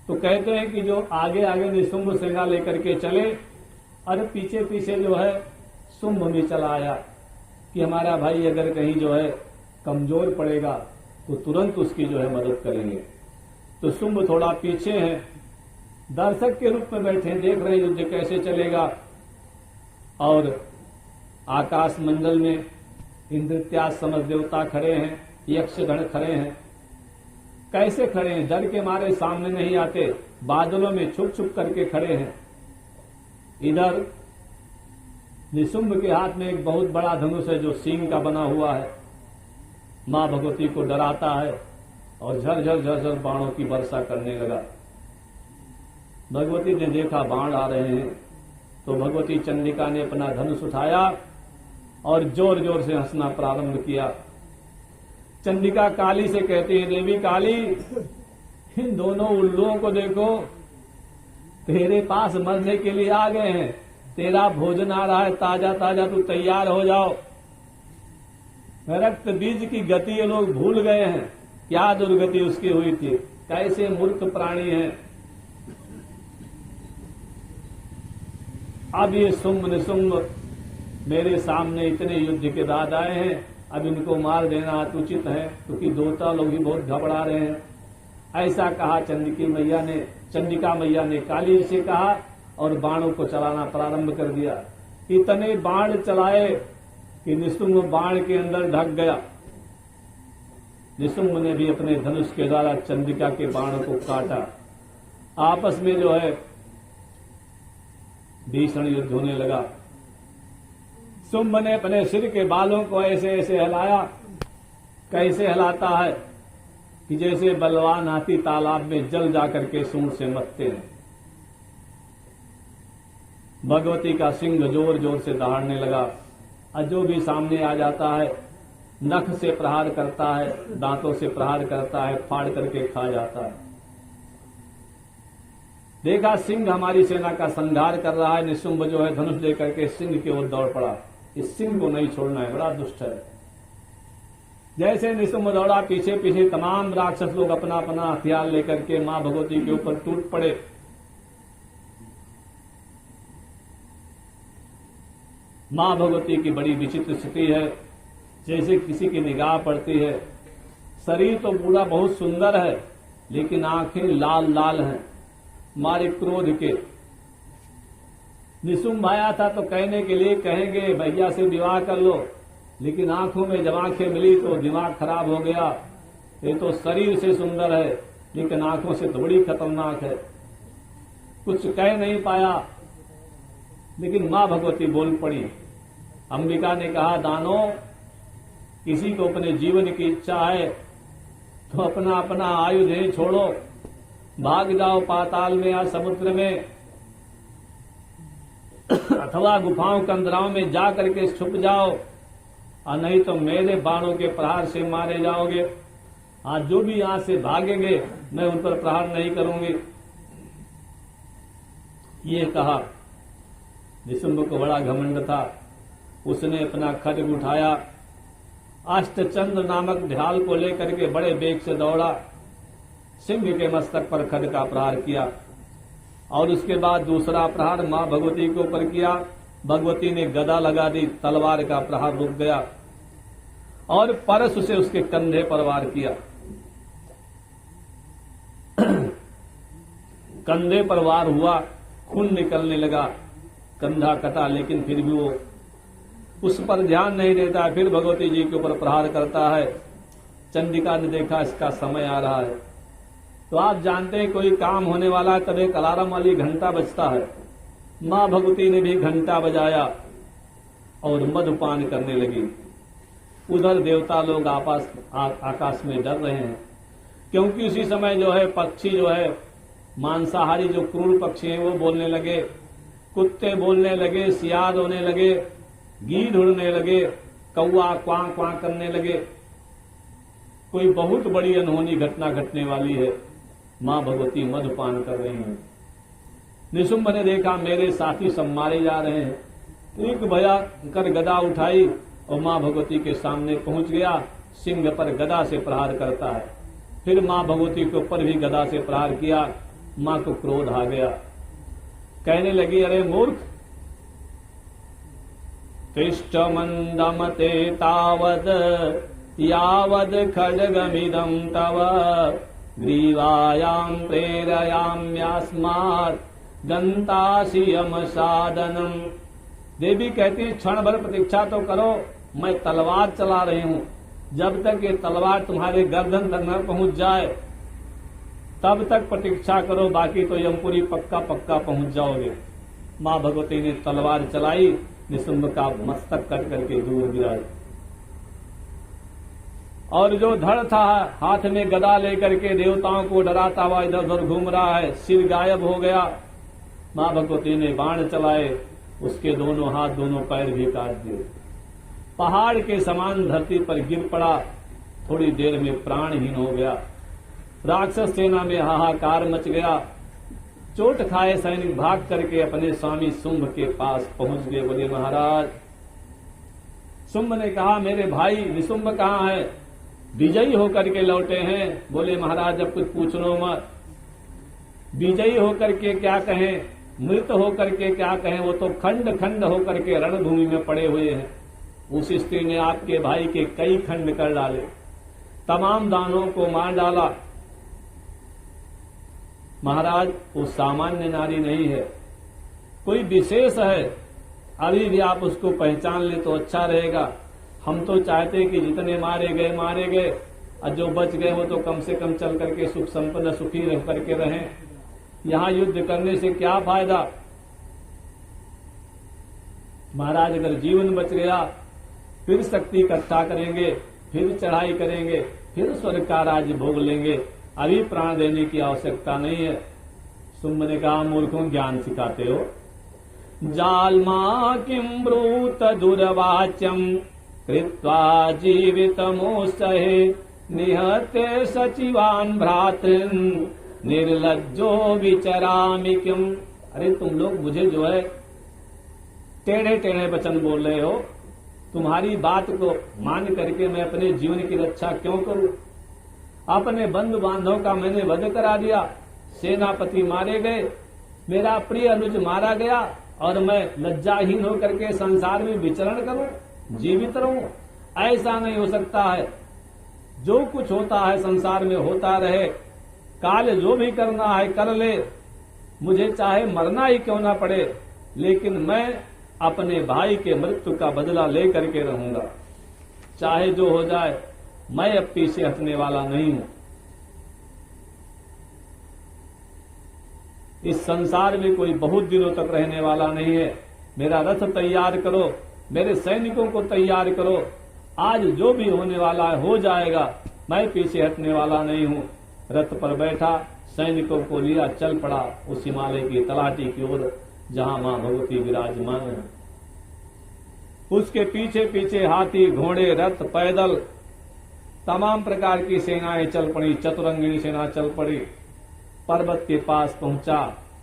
A: तो कहते हैं कि जो आगे आगे निशुंभ सेना लेकर के चले और पीछे पीछे जो है शुंभ भी चला आया कि हमारा भाई अगर कहीं जो है कमजोर पड़ेगा तो तुरंत उसकी जो है मदद करेंगे। तो शुंभ थोड़ा पीछे है, दर्शक के रूप में बैठे, देख रहे युद्ध कैसे चलेगा। और आकाश मंडल में इंद्र समझ देवता खड़े हैं, यक्षगण खड़े हैं। कैसे खड़े हैं? डर के मारे सामने नहीं आते, बादलों में छुप छुप करके खड़े हैं। इधर निशुंभ के हाथ में एक बहुत बड़ा धनुष है जो सींग का बना हुआ है। मां भगवती को डराता है और झरझर झरझर बाणों की वर्षा करने लगा। भगवती ने देखा बाण आ रहे हैं तो भगवती चंडिका ने अपना धनुष उठाया और जोर जोर से हंसना प्रारंभ किया। चंडिका काली से कहती है, देवी काली, इन दोनों उल्लुओं को देखो, तेरे पास मरने के लिए आ गए हैं, तेरा भोजन आ रहा है ताजा ताजा, तू तैयार हो जाओ। रक्त बीज की गति ये लोग भूल गए हैं, क्या दुर्गति उसकी हुई थी, कैसे मूर्ख प्राणी हैं। अब ये शुंभ निशुंभ मेरे सामने इतने युद्ध के बाद आए हैं, अब इनको मार देना अतुचित है क्योंकि देवता लोग भी बहुत घबरा रहे हैं। ऐसा कहा चंडिका मैया ने काली से कहा और बाणों को चलाना प्रारंभ कर दिया। इतने बाण चलाए कि निशुंभ बाण के अंदर ढक गया। निशुंभ ने भी अपने धनुष के द्वारा चंडिका के बाणों को काटा। आपस में जो है भीषण युद्ध होने लगा। शुंभ ने अपने सिर के बालों को ऐसे ऐसे हिलाया, कैसे हिलाता है कि जैसे बलवान हाथी तालाब में जल जाकर के सूंड से मरते हैं। भगवती का सिंह जोर जोर से दहाड़ने लगा और जो भी सामने आ जाता है नख से प्रहार करता है, दांतों से प्रहार करता है, फाड़ करके खा जाता है। देखा सिंह हमारी सेना का संहार कर रहा है, निशुंभ जो है धनुष लेकर के सिंह की ओर दौड़ पड़ा। इस सिंह को नहीं छोड़ना है, बड़ा दुष्ट है। जैसे निशुंभ दौड़ा, पीछे पीछे तमाम राक्षस लोग अपना अपना हथियार लेकर के मां भगवती के ऊपर टूट पड़े। मां भगवती की बड़ी विचित्र स्थिति है, जैसे किसी की निगाह पड़ती है। शरीर तो पूरा बहुत सुंदर है लेकिन आंखें लाल लाल हैं, मारे क्रोध के। निशुंभ आया था तो कहने के लिए कहेंगे भैया से विवाह कर लो, लेकिन आंखों में जब आंखें मिली तो दिमाग खराब हो गया। ये तो शरीर से सुंदर है लेकिन आंखों से तो बड़ी खतरनाक है। कुछ कह नहीं पाया लेकिन मां भगवती बोल पड़ी। अंबिका ने कहा, दानो, किसी को अपने जीवन की इच्छा है तो अपना अपना आयुध ही छोड़ो, भाग जाओ पाताल में या समुद्र में अथवा गुफाओं कंदराओं में जा करके छुप जाओ, और नहीं तो मेरे बाणों के प्रहार से मारे जाओगे। आज जो भी यहां से भागेंगे मैं उन पर प्रहार नहीं करूंगी। ये कहा। निशुंभ को बड़ा घमंड था, उसने अपना खड्ग उठाया, अष्टचंद्र नामक ढाल को लेकर के बड़े वेग से दौड़ा, सिंह के मस्तक पर खड्ग का प्रहार किया और उसके बाद दूसरा प्रहार मां भगवती के ऊपर किया। भगवती ने गदा लगा दी, तलवार का प्रहार रुक गया और परश से उसके कंधे पर वार किया। कंधे पर वार हुआ, खून निकलने लगा, कंधा कटा, लेकिन फिर भी वो उस पर ध्यान नहीं देता, फिर भगवती जी के ऊपर प्रहार करता है। चंडिका ने देखा इसका समय आ रहा है तो आप जानते हैं कोई काम होने वाला है तब एक अलार्म वाली घंटा बजता है। मां भगवती ने भी घंटा बजाया और मधुपान करने लगी। उधर देवता लोग आकाश में डर रहे हैं, क्योंकि उसी समय जो है पक्षी जो है मांसाहारी जो क्रूर पक्षी हैं वो बोलने लगे, कुत्ते बोलने लगे, सियार रोने लगे, गीध उड़ने लगे, कौआ क्वां क्वां करने लगे। कोई बहुत बड़ी अनहोनी घटना घटने वाली है। मां भगवती मधुपान कर रही हैं। निशुंभ ने देखा मेरे साथी सब मारे जा रहे हैं। एक भयंकर गदा उठाई और मां भगवती के सामने पहुंच गया। सिंह पर गदा से प्रहार करता है। फिर मां भगवती के ऊपर भी गदा से प्रहार किया। मां को क्रोध आ गया, कहने लगी, अरे मूर्ख, तिष्ठ मंदमते तावद यावद खड्गमिदं तव ग्रीवायां प्रेरयाम्यास्मात् गन्तासि यम साधनम। देवी कहती, क्षण भर प्रतीक्षा तो करो, मैं तलवार चला रही हूं। जब तक ये तलवार तुम्हारे गर्दन तक न पहुंच जाए तब तक प्रतीक्षा करो, बाकी तो यमपुरी पक्का पक्का पहुंच जाओगे। मां भगवती ने तलवार चलाई, निशुंभ का मस्तक कट करके दूर गिराई। और जो धड़ था हाथ में गदा लेकर के देवताओं को डराता हुआ इधर उधर घूम रहा है, सिर गायब हो गया। मां भगवती ने बाण चलाए, उसके दोनों हाथ दोनों पैर भी काट दिए। पहाड़ के समान धरती पर गिर पड़ा, थोड़ी देर में प्राणहीन हो गया। राक्षस सेना में हाहाकार मच गया। चोट खाए सैनिक भाग करके अपने स्वामी शुंभ के पास पहुंच गए। बोले, महाराज। शुंभ ने कहा, मेरे भाई निशुंभ कहाँ है? विजयी होकर के लौटे हैं। बोले, महाराज अब कुछ पूछ लो मत। विजयी होकर के क्या कहें, मृत होकर के क्या कहें, वो तो खंड खंड होकर के रणभूमि में पड़े हुए हैं। उस स्त्री ने आपके भाई के कई खंड कर डाले, तमाम दानों को मार डाला। महाराज, वो सामान्य नारी नहीं है, कोई विशेष है। अभी भी आप उसको पहचान ले तो अच्छा रहेगा। हम तो चाहते कि जितने मारे गए, और जो बच गए वो तो कम से कम चल करके सुख संपन्न सुखी रह करके रहें। यहां युद्ध करने से क्या फायदा? महाराज, अगर जीवन बच गया फिर शक्ति इकट्ठा करेंगे, फिर चढ़ाई करेंगे, फिर स्वर्ग का राज्य भोग लेंगे। अभी प्राण देने की आवश्यकता नहीं है। शुंभ ने कहा, मूर्खों, ज्ञान सिखाते हो। जालमा किं ब्रूत दुर्वाच्यम कृत्वा जीवितमोत्सहे निहते सचिवान भ्रातृन् निर्लज्जो विचरामि किम। अरे तुम लोग मुझे जो है टेढ़े टेढ़े वचन बोल रहे हो। तुम्हारी बात को मान करके मैं अपने जीवन की रक्षा क्यों करूं? अपने बंधु बांधवों का मैंने वध करा दिया, सेनापति मारे गए, मेरा प्रिय अनुज मारा गया, और मैं लज्जाहीन होकर के संसार में विचरण करूं, जीवित रहूं? ऐसा नहीं हो सकता है। जो कुछ होता है संसार में होता रहे, काल जो भी करना है कर ले, मुझे चाहे मरना ही क्यों ना पड़े, लेकिन मैं अपने भाई के मृत्यु का बदला ले करके रहूंगा, चाहे जो हो जाए। मैं अब पीछे हटने वाला नहीं हूं। इस संसार में कोई बहुत दिनों तक रहने वाला नहीं है। मेरा रथ तैयार करो, मेरे सैनिकों को तैयार करो। आज जो भी होने वाला है हो जाएगा, मैं पीछे हटने वाला नहीं हूं। रथ पर बैठा, सैनिकों को लिया, चल पड़ा उस हिमालय की तलाटी की ओर जहां मां भगवती विराजमान है। उसके पीछे पीछे हाथी, घोड़े, रथ, पैदल तमाम प्रकार की सेनाएं चल पड़ी। चतुरंगिणी सेना चल पड़ी। पर्वत के पास पहुंचा,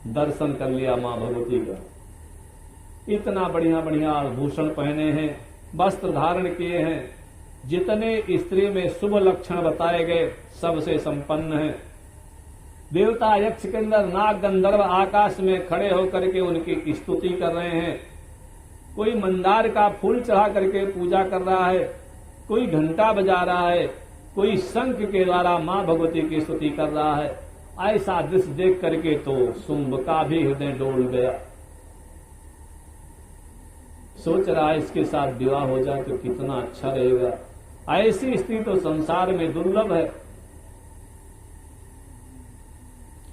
A: दर्शन कर लिया मां भगवती का। इतना बढ़िया बढ़िया आभूषण पहने हैं, वस्त्र धारण किए हैं, जितने स्त्री में शुभ लक्षण बताए गए सबसे संपन्न है। देवता, यक्ष, किन्नर, नाग, गंधर्व आकाश में खड़े होकर के उनकी स्तुति कर रहे हैं। कोई मंदार का फूल चढ़ा करके पूजा कर रहा है, कोई घंटा बजा रहा है, कोई शंख के द्वारा मां भगवती की स्तुति कर रहा है। ऐसा दृश्य देख करके तो शुंभ का भी हृदय डोल गया। सोच रहा है इसके साथ विवाह हो जाए तो कितना अच्छा रहेगा। ऐसी स्त्री तो संसार में दुर्लभ है।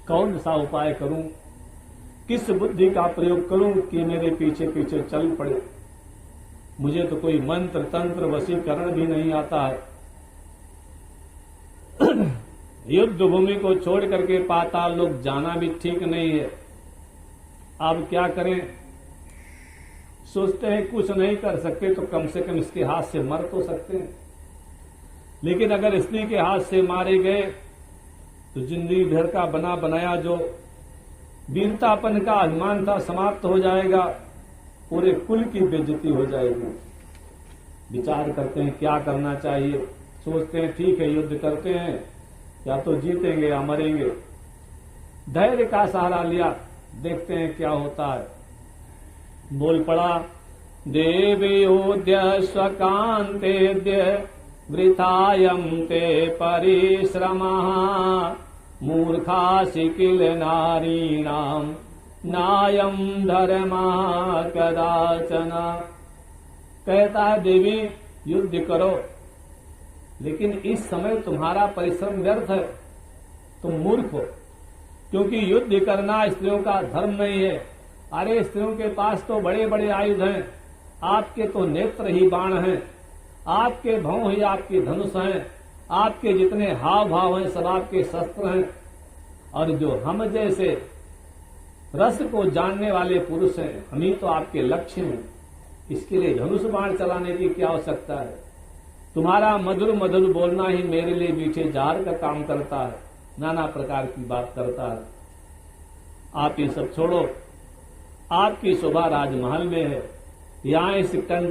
A: कौन सा उपाय करूं, किस बुद्धि का प्रयोग करूं कि मेरे पीछे पीछे चल पड़े। मुझे तो कोई मंत्र तंत्र वशीकरण भी नहीं आता है। युद्ध भूमि को छोड़ करके पाताल लोक जाना भी ठीक नहीं है। अब क्या करें? सोचते हैं कुछ नहीं कर सकते तो कम से कम इसके हाथ से मर तो सकते हैं, लेकिन अगर स्त्री के हाथ से मारे गए तो जिंदगी भर का बना बनाया जो वीरतापन का अभिमान था समाप्त हो जाएगा, पूरे कुल की बेइज्जती हो जाएगी। विचार करते हैं क्या करना चाहिए। सोचते हैं ठीक है युद्ध करते हैं, या तो जीतेंगे या मरेंगे। धैर्य का सहारा लिया, देखते हैं क्या होता है। बोल पड़ा, देवयोद्य स्वकांतेद्य वृथायं ते परिश्रमः मूर्खासि किल नारीणां नायं धर्मः कदाचन। कहता है देवी युद्ध करो, लेकिन इस समय तुम्हारा परिश्रम व्यर्थ है, तुम मूर्ख हो, क्योंकि युद्ध करना स्त्रियों का धर्म नहीं है। अरे स्त्रियों के पास तो बड़े बड़े आयुध हैं, आपके तो नेत्र ही बाण हैं, आपके भौं ही आपके धनुष हैं, आपके जितने हाव भाव हैं सब आपके शस्त्र हैं। और जो हम जैसे रस को जानने वाले पुरुष हैं, हम ही तो आपके लक्ष्य हैं। इसके लिए धनुष बाण चलाने की क्या आवश्यकता है? तुम्हारा मधुर मधुर बोलना ही मेरे लिए मीठे जार का काम करता है, नाना प्रकार की बात करता है। आप ये सब छोड़ो, आपकी शोभा राजमहल में है, यहाँ इस कंटक